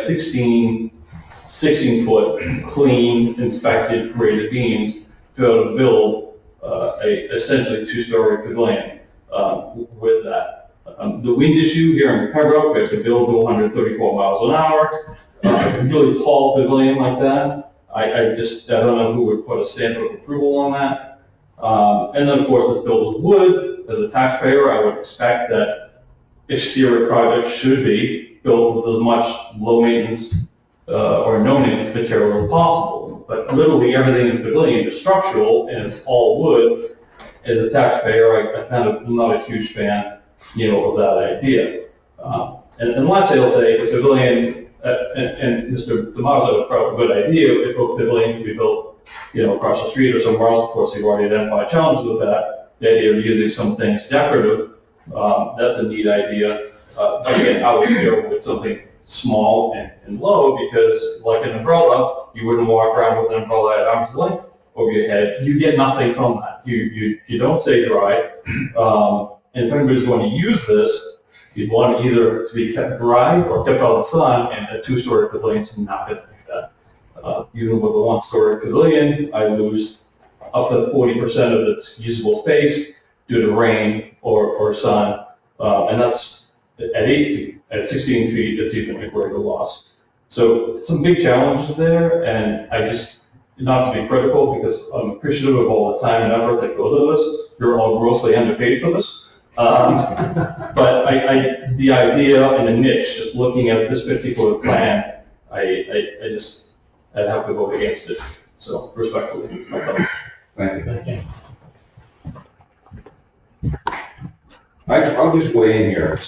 16-foot clean, inspected, graded beams to be able to build a essentially two-story pavilion. With that. The wind issue here in Pembroke, we have to build to 134 miles an hour. A really tall pavilion like that, I don't know who would put a stamp of approval on that. And then of course it's built with wood. As a taxpayer, I would expect that exterior projects should be built with as much low maintenance or no maintenance material as possible. But literally everything in the pavilion is structural and it's all wood. As a taxpayer, I kind of am not a huge fan, of that idea. And let's say, the pavilion, and Mr. Damaso brought a good idea, if a pavilion could be built, across the street or somewhere else. Of course, you've already identified challenges with that. The idea of using some things decorative, that's a neat idea. But again, I would go with something small and low because, like an umbrella, you wouldn't walk around with an umbrella at arm's length over your head. You get nothing from that. You don't stay dry. And if anybody's going to use this, you'd want it either to be kept dry or kept out of the sun, and a two-story pavilion to knock it like that. Even with a one-story pavilion, I lose up to 40% of its usable space due to rain or sun, and that's at 8 feet. At 16 feet, it's even a greater loss. So some big challenges there, and I just, not to be critical, because I'm appreciative of all the time and effort that goes into this. You're all grossly underpaid for this. But the idea and the niche, just looking at this particular plan, I'd have to vote against it. So respectfully, my thoughts. Thank you. I'll just weigh in here to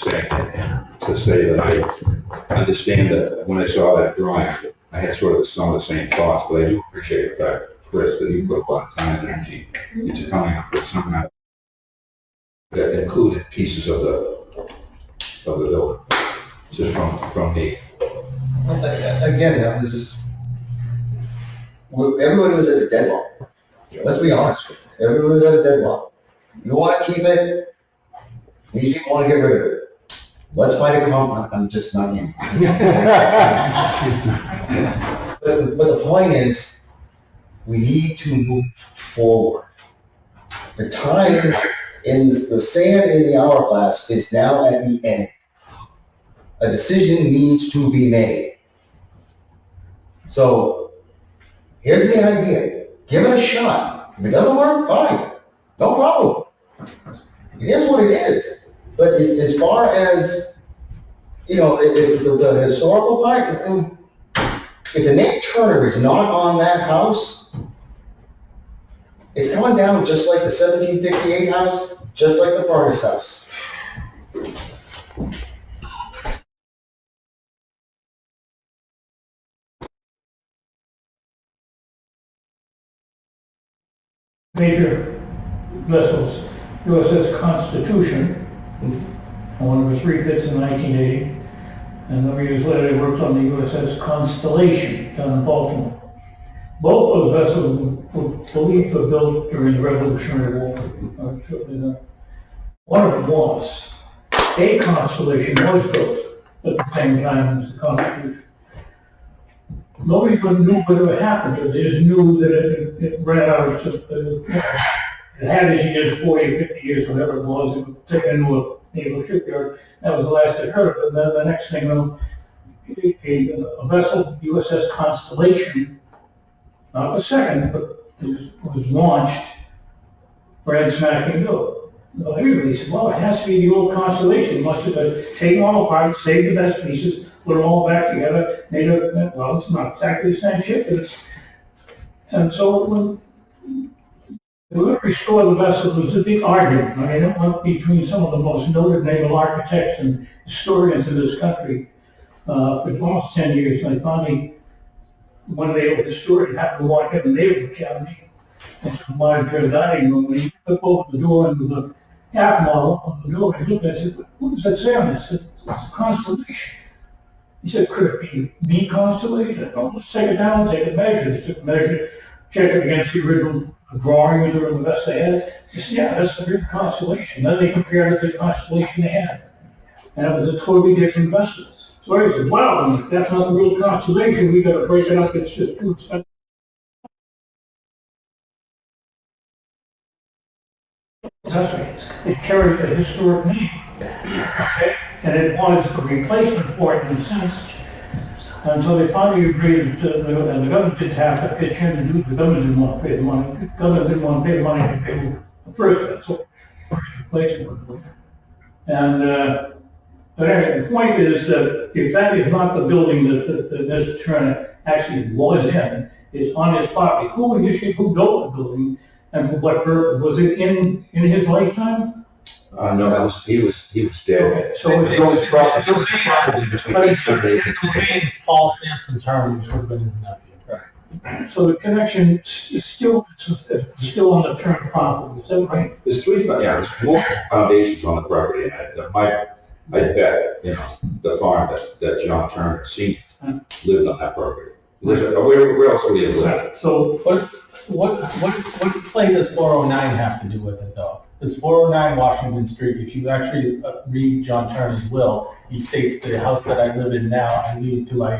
say that I understand that when I saw that drawing, I had sort of some of the same thoughts, but I do appreciate the fact, Chris, that you put a lot of time and energy into coming up with some kind of that included pieces of the building, just from me. Again, everybody was at a deadlock. Let's be honest. Everybody was at a deadlock. You want to keep it, these people want to get rid of it. Let's find a compromise. I'm just not you. But the point is, we need to move forward. The time in the sand in the hourglass is now at the end. A decision needs to be made. So, here's the idea. Give it a shot. If it doesn't work, fine. No problem. It is what it is. But as far as, you know, if the historical part, if the name Turner is not on that house, it's coming down just like the 1758 house, just like the Fargus house. Major vessels, USS Constitution, one of its refits in 1980, and a number of years later he worked on the USS Constellation down in Baltimore. Both those vessels were believed to have built during the Revolutionary War. One of them was. A Constellation was built at the same time as the Constitution. Nobody knew what ever happened to it. They just knew that it ran out of, it had its years, 40 or 50 years, whatever it was. It was taken into a naval shipyard. That was the last I heard of it. And then the next thing, a vessel, USS Constellation, not the second, but it was launched, ran smack into it. Everybody said, well, it has to be the old Constellation. It must have been taken all apart, saved the best pieces, put them all back together, made it, well, it's not exactly the same ship. And so when we would restore the vessel, there was a big argument. I mean, it went between some of the most noted naval architects and historians in this country for almost 10 years. And finally, one naval historian happened to walk in the Naval Academy into the modern dining room, and he took open the door into the half model on the door, and he looked at it and said, what does that say on this? It's a Constellation. He said, could it be the Constellation? Oh, let's take it down, take a measure. They took a measure, checked it against the original drawing of the vessel they had. He said, yeah, that's the real Constellation. Then they compared it to the Constellation they had. And it was a totally different vessel. So he said, wow, if that's not the real Constellation, we got to break it up. It's just too expensive. It carried a historic name, okay? And it was a replacement for it in a sense. And so they finally agreed, and the government didn't have to pitch in to do it. The government didn't want to pay the money. The government didn't want to pay the money to pay the first vessel, first replacement. And but anyway, the point is that if that is not the building that Mr. Turner actually was in, it's on his property. Who built the building, and for what purpose? Was it in his lifetime? No, he was dead. Okay, so it was probably between But these two days. it's Paul Sampson Turner, which would have been his nephew. So the connection is still on the Turner property, is that right? There's there's multiple foundations on the property, and I bet, the farm that John Turner Sr. lived on that property. Where else would he have lived? So What play does 409 have to do with it, though? It's 409 Washington Street. If you actually read John Turner's will, he states the house that I live in now, I leave to my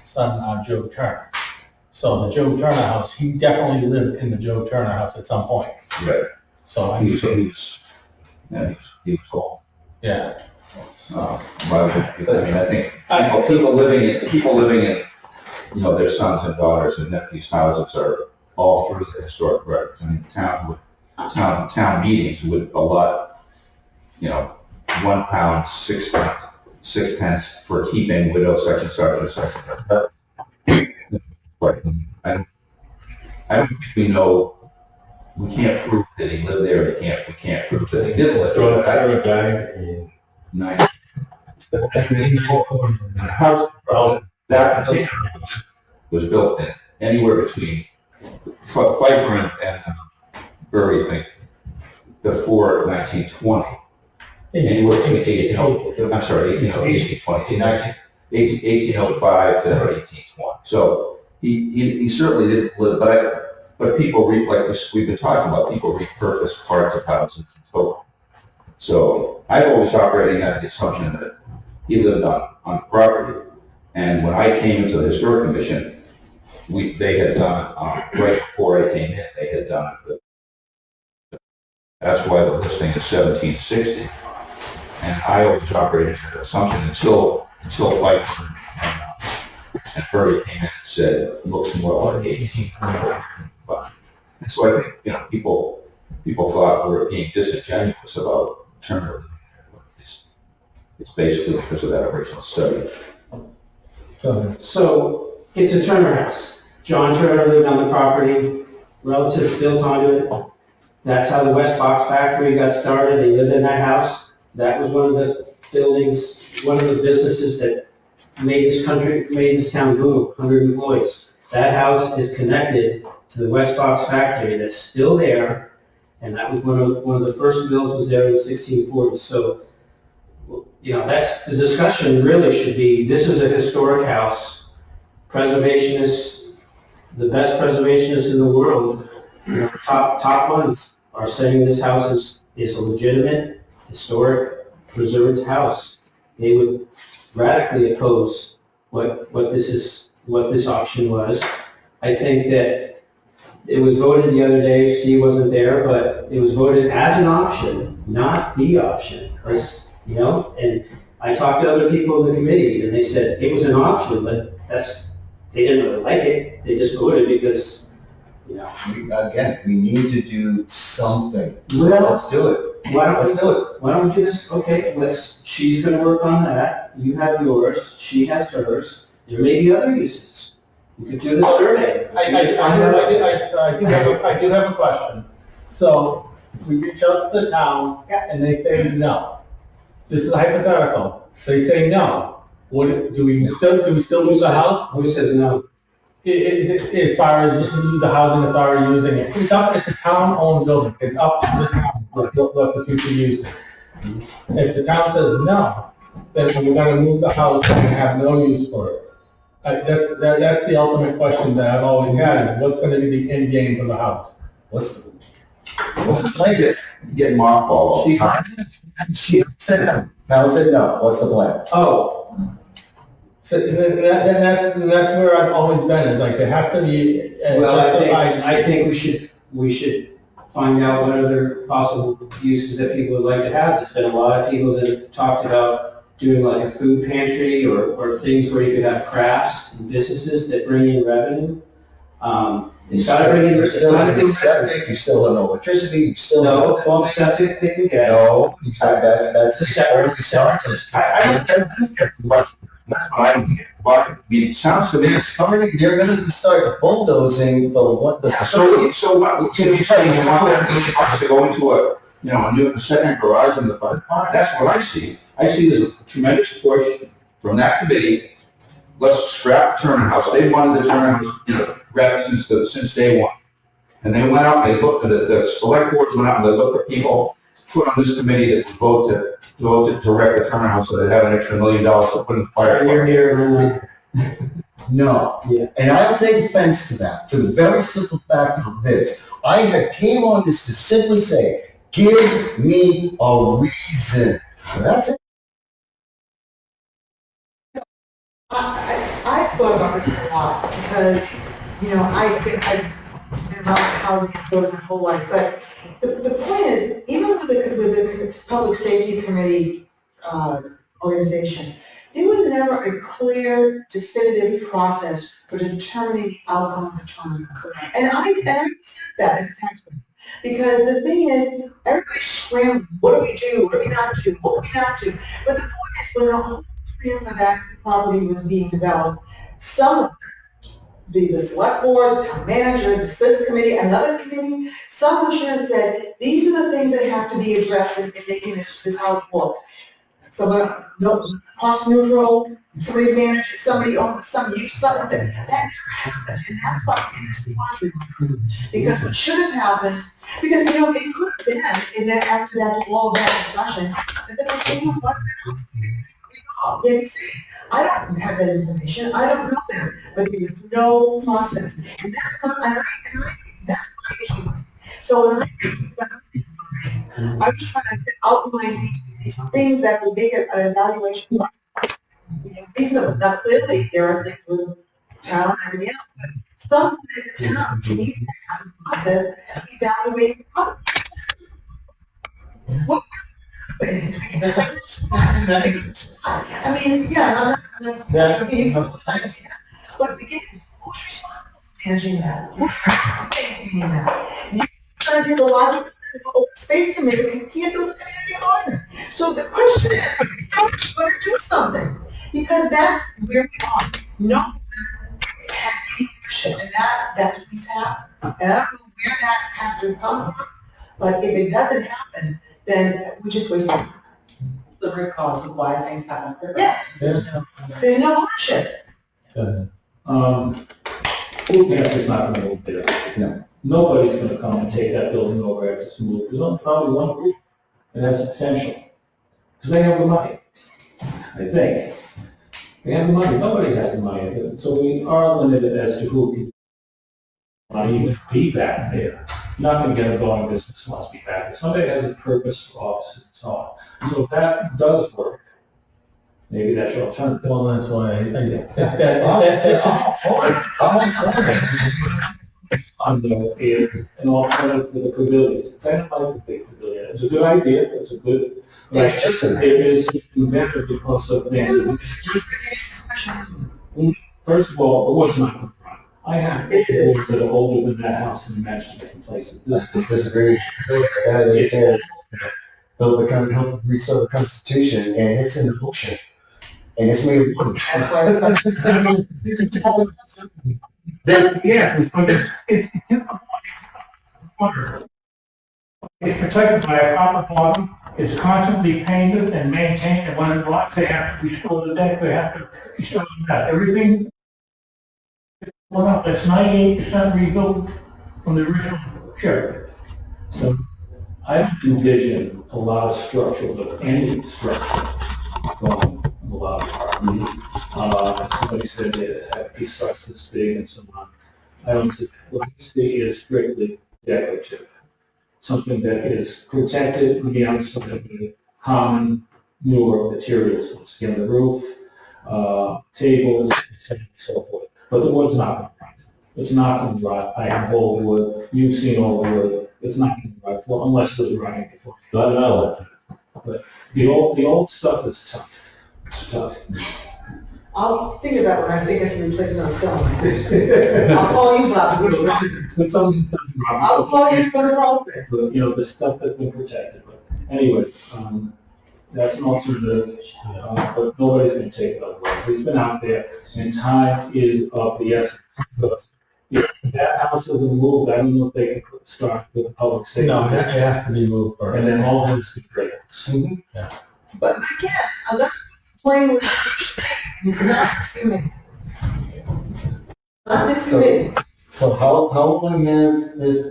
son, Joe Turner. So the Joe Turner house, he definitely lived in the Joe Turner house at some point. Right. So He was old. yeah. Well, I mean, I think people living in, you know, their sons and daughters and nephews' houses are all through the historic records. I mean, town meetings would allot, you know, £1, 6 pence for keeping widow such and such or such. But I don't think we know. We can't prove that he lived there. We can't prove that he did live John there. Tyler died in That particular house was built in anywhere between Clyburn and Bury, I think, before 1920. Anywhere between 1805 to 1820. So he certainly didn't live, but people like this, we've been talking about, people repurposed parts of houses and so on. So I've always operated under the assumption that he lived on the property. And when I came into the Historic Commission, they had done, right before I came in, they had done it. That's why the listing is 1760. And I always operated under the assumption until White and Bury came in and said, it looks more like 1800. And so I think, you know, people thought we were being disingenuous about Turner. It's basically because of that original study. So it's a Turner house. John Turner lived on the property, relatives built onto it. That's how the West Box Factory got started. They lived in that house. That was one of the buildings, one of the businesses that made this town boom, 100 employees. That house is connected to the West Box Factory that's still there, and that was one of the first mills was there in the 1640s. So, you know, that's the discussion really should be, this is a historic house. Preservationists, the best preservationists in the world, you know, top ones are saying this house is a legitimate, historic, preserved house. They would radically oppose what this option was. I think that it was voted the other day, Steve wasn't there, but it was voted as an option, not the option. You know, and I talked to other people in the committee, and they said it was an option, but they didn't really like it. They just voted because, you know. We need to do something. Well, Let's do it. Let's do it. Why don't we do this? Okay, she's gonna work on that. You have yours, she has hers. There may be other uses. You could do the survey. I do have a question. So we reach out to the town and they say no. This is hypothetical. They say no. Do we still lose the house? Who says no? As far as the housing authority using it, it's a town-owned building. It's up to the town what the future use. If the town says no, then we're going to move the house and have no use for it. That's the ultimate question that I've always had: is what's going to be the end game for the house? What's the plan? Get mothballed. She said no. Now said no. What's the plan? Oh, So that's where I've always been. Is like there has to be. well, I think we should find out what other possible uses that people would like to have. There's been a lot of people that have talked about doing like a food pantry or things where you could have crafts and businesses that bring in revenue. It's got to bring in. You still have septic. You still have electricity. You still No, have plumbing. septic they can get. No, that's It's a separate I don't care too much. That's what I don't get. But I mean, it sounds to me. They're going to start bulldozing the So what? Can you say you want to go into a new second garage in the front? That's what I see. I see there's a tremendous push from that committee. Let's scrap the Turner House. They wanted the Turner House, rep since day one. And they went out, they looked at the select boards went out and they looked at people put on this committee that vote to direct the Turner House so they have an extra $1 million to put in the fire. You're here. No. Yeah. And I will take offense to that for the very simple fact of this. I had came on this to simply say, Give me a reason. That's it. I've thought about this a lot because, I've been around housing for my whole life, but the point is, even with the Public Safety Committee, organization, there was never a clear, definitive process for determining the outcome of the tournaments. And I accept that as a taxpayer. Because the thing is, everybody's scrambling, what do we do, what are we not to, what are we not to? But the point is, when the whole plan for that property was being developed, some of the select board, the town manager, the citizen committee, another committee, someone should have said, these are the things that have to be addressed in making this house work. Someone, no, cost neutral, somebody manage it, somebody owns, somebody use something, that never happened, and that's why it's laundry. Because what should have happened, because, it could have been, and then after that, all of that discussion, that they were saying, what's that? They say, I don't have that information, I don't know that, but there was no process, and that's my issue. So when I was trying to outline these things that would make an evaluation reasonable. Now, clearly, there are things with town and everything else, but some of the town needs to have a process to evaluate the product. What? I mean, yeah, but again, who's responsible for managing that? Who's maintaining that? You're trying to take a lot of open space committee, you can't do a community garden. So the question is, how are you going to do something? Because that's where we are. No one has any action, and that's what needs to happen. And I don't know where that has to come from, but if it doesn't happen, then we just waste time. It's the root cause of why things happen. Yes, there's no ownership. Food pantry's not gonna move there. No. Nobody's gonna come and take that building over after it's moved. There's only probably one group that has the potential. Because they have the money, I think. They have the money, nobody has the money. So we are limited as to who can even be back there. You're not gonna get a going business who wants to be back there. Somebody has a purpose for office and so on. So if that does work, maybe that's your alternative. Well, that's why On the, an alternative to the pavilions. It's kind of like the big pavilion. It's a good idea, it's a good, like, it is better because of things. First of all, it was not. I have boards that are older than that house in Manchester different places. Disagree. They'll become help restore the Constitution, and it's in the bullshit. And it's made of wood. Yeah, it's protected by a copper bottom, it's constantly painted and maintained, and when it rots, they have to restore the deck, they have to restore that, everything. Well, no, it's 98% rebuilt from the original ship. So I don't envision a lot of structural, of any structure going in a lot of apartments. Somebody said it had piece starts this big and so on. I don't see, what I see is strictly decorative. Something that is protected from the outside with common newer materials, skin the roof, tables, and so forth. But the wood's not going to rot. It's not going to rot. I have old wood. You've seen old wood. It's not going to rot, well, unless it was rotting before. But no. But the old stuff is tough. It's tough. I'll think of that when I think I can replace another cylinder. I'll call you, Bob. I'll call you for the problem. So, the stuff that's been protected. But anyway, that's an alternative, but nobody's going to take it otherwise. He's been out there, and time is of the essence. Because if that house isn't moved, I don't know if they can start with the public safety. No, it has to be moved first. And then all those break. Yeah. But again, let's play with it's not this committee. Not this committee. So how long has this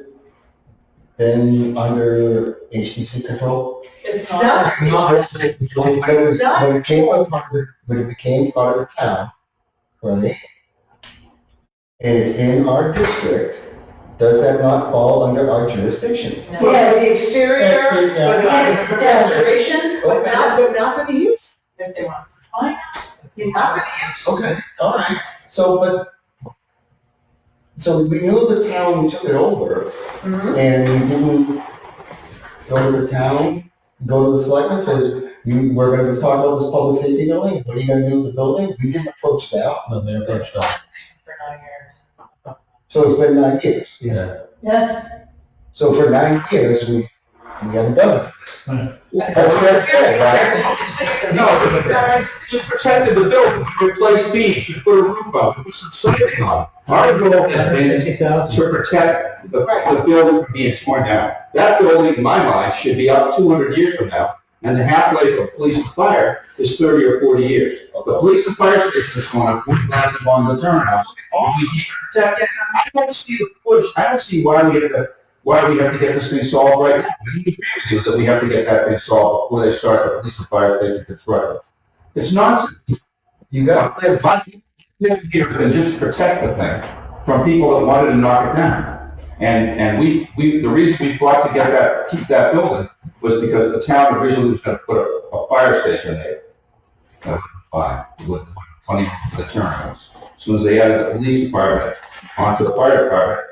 been under HTC control? It's not. When it became part of the town, right? And it's in our district, does that not fall under our jurisdiction? For the exterior, Yeah. for the restoration, but not for the use. If they want, it's fine. Not for the use. Okay, all right, so we knew the town took it over, Mhm. and we didn't go to the town, go to the selectmen, says, we're gonna talk about this public safety building, what are you gonna do with the building? We didn't approach that, No, they approached us. For 9 years. so it's been 9 years. Yeah. Yeah, So for 9 years, we haven't done it. That's what I said, right? No, you protected the building, you replaced beams, you put a roof up, you put some siding on. Our goal has been to protect the building from being torn down. That building, in my mind, should be up 200 years from now, and the half-life of police and fire is 30 or 40 years. The police and fire station is going up, we're glad to on the townhouse. All we need to protect it. I don't see the push, I don't see why we have to get this thing solved right now. We agree with you that we have to get that thing solved before they start the police and fire station construction. It's nonsense. You got, Here than just to protect the thing from people that wanted to knock it down. And the reason we fought to keep that building was because the town originally was gonna put a fire station there. That was fine, with plenty for the townhouse. As soon as they added the police department onto the fire department,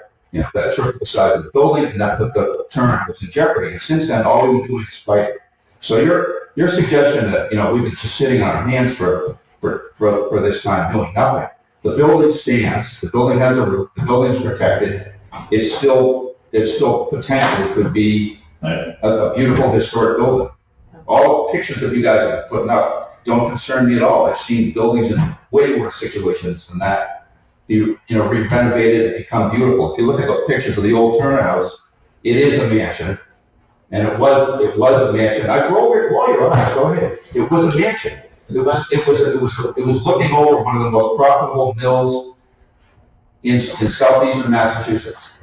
that tripled the size of the building, and that put the townhouse in jeopardy. And since then, all we've been doing is fighting. So your suggestion that, we've been just sitting on our hands for this time doing nothing. The building stands, the building has a roof, the building's protected. It still potentially could be a beautiful historic building. All the pictures that you guys have put up don't concern me at all. I've seen buildings in way worse situations than that. Renovated and become beautiful. If you look at the pictures of the old Turner House, it is a mansion. And it was a mansion. I go over it while you're on it, go ahead. It was a mansion. It was looking over one of the most profitable mills in southeastern Massachusetts.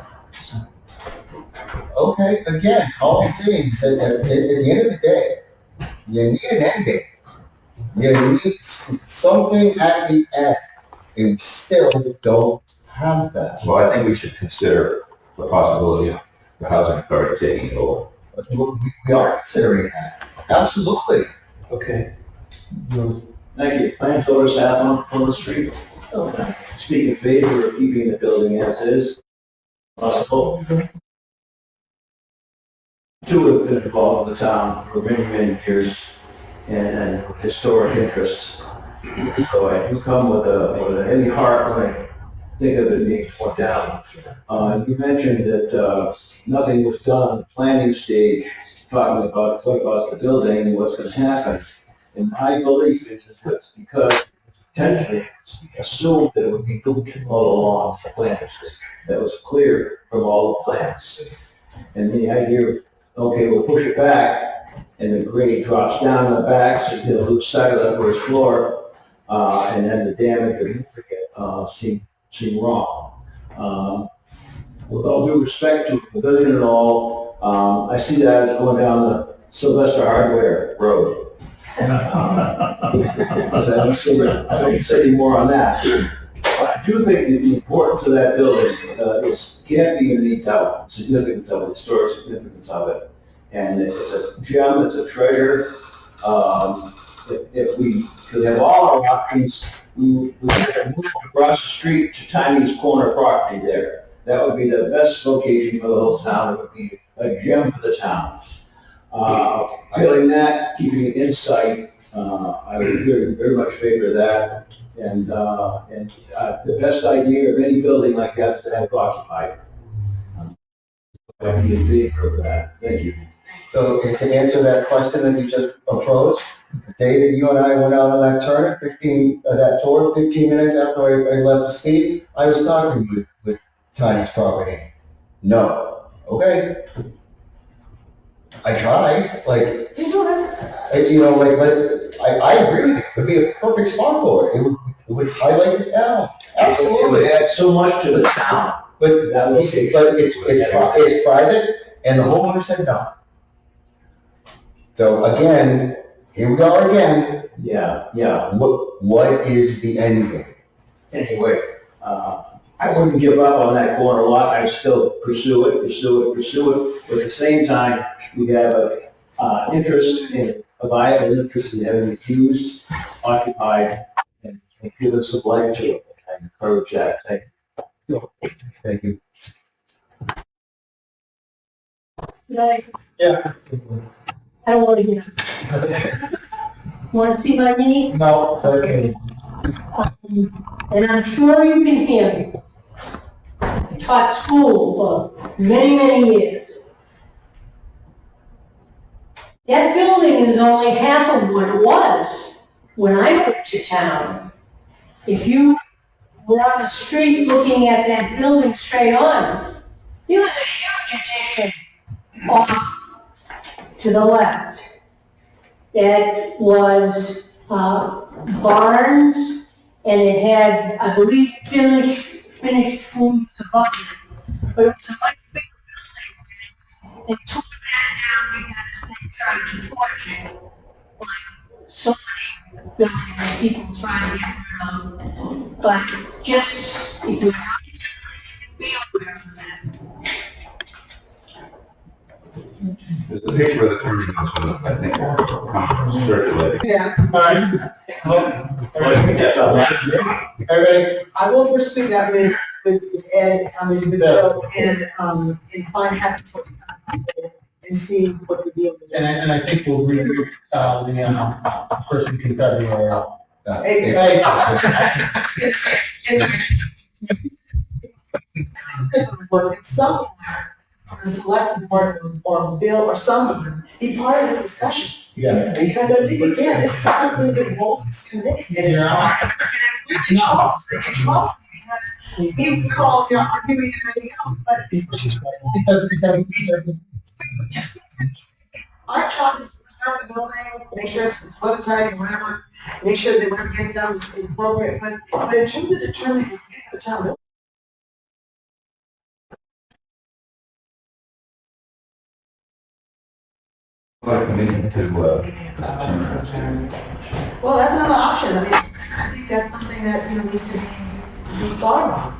okay, again, all I'm saying is that at the end of the day, you need an ending. You need something at the end, and we still don't have that. Well, I think we should consider the possibility of the housing authority taking it over. We are considering that, absolutely. Okay. Thank you. Plans order south on the street. Speak in favor of keeping the building as is. Possible. Two have been involved in the town for many, many years and historic interests. So I do come with a heavy heart when I think of it being torn down. You mentioned that nothing was done on the planning stage, talking about the building and what's going to happen. And my belief is that's because potentially assumed that it would be good all along the plans. That was clear from all the plans. And the idea of, okay, we'll push it back, and the grade drops down in the back, so you get a loose side of the first floor, and then the damage of seem wrong. With all due respect to the pavilion and all, I see that as going down the Sylvester Hardware Road. I don't say any more on that. I do think that the importance of that building can't be any doubt, significance of it, historic significance of it. And it's a gem, it's a treasure. If we could have all our options, we could move across the street to Tiny's corner property there. That would be the best location for the whole town. It would be a gem for the town. Failing that, keeping it in sight, I would very much favor that. And the best idea of any building like that is to have it occupied. I'd be in favor of that. Thank you. So to answer that question that you just proposed, David, you and I went out on that tour, 15 minutes after I left the state, I was talking with Tiny's property. No. Okay. I tried, I agree with you. It would be a perfect spot for it. It would highlight the town. Absolutely. It would add so much to the town. But it's private, and the homeowner said no. So again, here we are again. Yeah. What is the end game? Anyway, I wouldn't give up on that corner lot, I'd still pursue it. But at the same time, we have a, interest in, a viable interest in having it used, occupied, and give us some life to it. I encourage that. Thank you. Thank you. Yeah. I don't want to get. Want to see my knee? No, it's okay. And I'm sure you can hear me. I taught school for many, many years. That building is only half of what it was when I went to town. If you were on the street looking at that building straight on, there was a huge addition off to the left. That was barns, and it had, I believe, finished rooms above it. But it was a much bigger building. They took that down because they tried to torch it. Like so many buildings, people trying to get rid of. But just, if you're not, be aware of that. There's a picture of the turning house, I think, circulating. Yeah, All right. Everybody, I will pursue that with Ed, with Bill, and find out and see what the deal is. and I think we'll regroup, the first week in February. Hey, work somewhere, the select board or Bill or someone, be part of this discussion. Yeah. Because I think, again, this is something that won't this committee. And it's not, it's a trouble, because even though you're arguing and everything else, but it's yes. Our job is to preserve the building, make sure it's weathertight and whatever, make sure that whatever gets done is appropriate, but in terms of determining the town. Committee to, Well, that's another option. I mean, I think that's something that, needs to be thought about.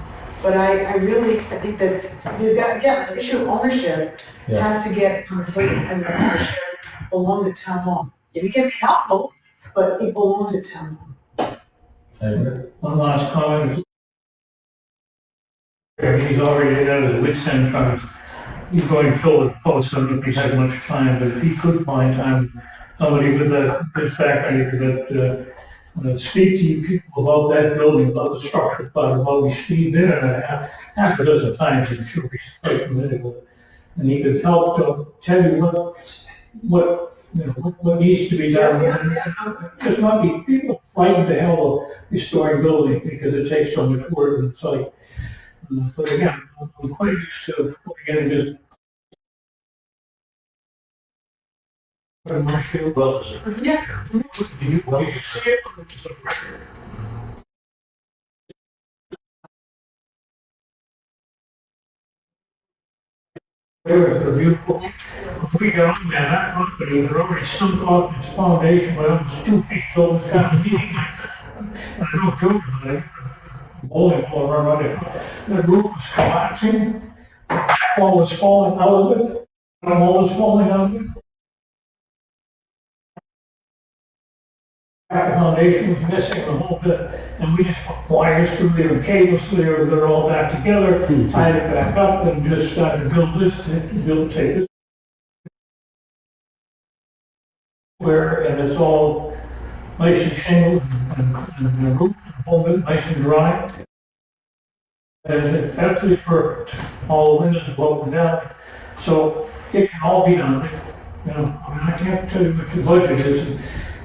But I think that there's got, again, this issue of ownership has to get on the table, and the ownership belongs to town hall. It can be helpful, but it belongs to town hall. One last comment. He's already done his wits end cards. He's going to fill the post, I don't know if he's had much time, but if he could find time, somebody with this background that speak to you people about that building, about the structure, about what we speed in and half a dozen times, I'm sure he's quite committed with it. And he could help to tell you what needs to be done. Just not be people frightened to hell of restoring buildings because it takes so much work, and it's like, but again, I'm quite used to getting this. I feel about this. Yeah. Do you see it? There is a beautiful. We got on that company, they're already sunk off its foundation by almost 2 feet, so it's kind of neat. I don't joke about it. Bowling ball around it. The roof was collapsing, the wall was falling out of it, the wall was falling out of it. The foundation was missing a little bit, and we just put wires through there and cables through there, they're all back together, tied it back up, and just started to build this, take this. And it's all nice and shingled, and the roof, a little bit nice and dry. And it's absolutely perfect. All the windows are broken down, so it can all be done. I can't tell you what the budget is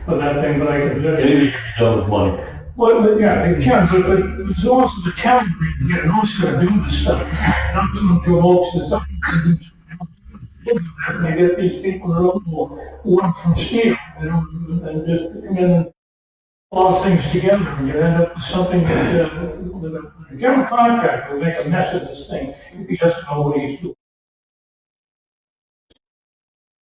for that thing, but I can tell you. Anything done with money. Well, yeah, it can, but it's also the town agreement, you know, who's gonna do this stuff. Not some of your folks, it's up to and they get these people who work from steel, and just come in and all things together, and you end up with something that, a general contractor will make a mess of this thing if he doesn't know what he's doing.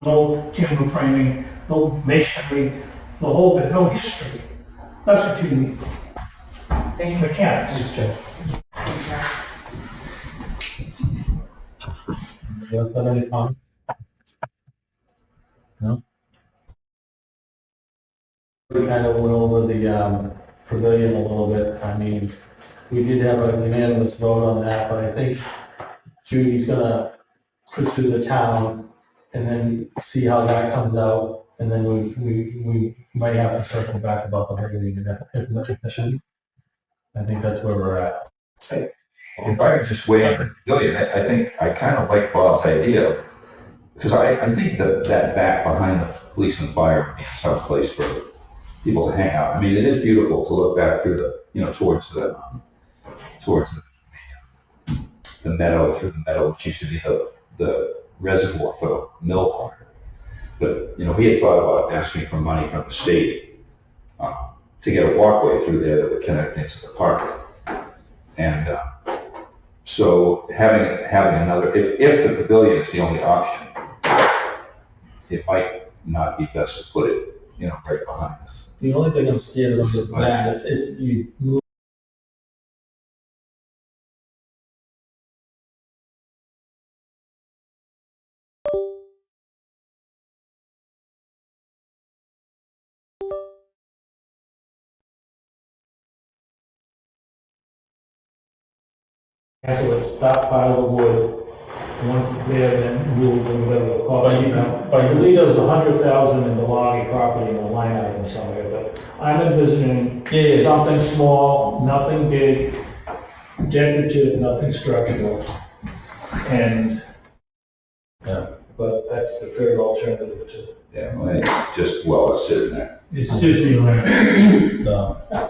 No timber framing, no masonry, the whole bit, no history. That's what you need. Thank you. Mechanics. Exactly. You guys have any comments? No? We kind of went over the pavilion a little bit. I mean, we did have a unanimous vote on that, but I think Judy's gonna pursue the town and then see how that comes out. And then we might have to circle back about the pavilion definition. I think that's where we're at. If I could just weigh in, Billy, I think, I kind of like Bob's idea, because I think that back behind the police and fire would be a tough place for people to hang out. I mean, it is beautiful to look back through the, towards the meadow, through the meadow, which used to be the reservoir for the mill part. But, we had thought about asking for money from the state to get a walkway through there that would connect into the park. And so having another, if the pavilion is the only option, it might not be best to put it, right behind us. The only thing I'm scared of is that if you move Afterwards, that pile of wood, once it's there, then move and whatever. But you believe there's 100,000 in the logging property in the line item somewhere, but I'm envisioning something small, nothing big, decorative, nothing structural. And, but that's the third alternative to. Yeah, just, it's sitting there. It's Disneyland. the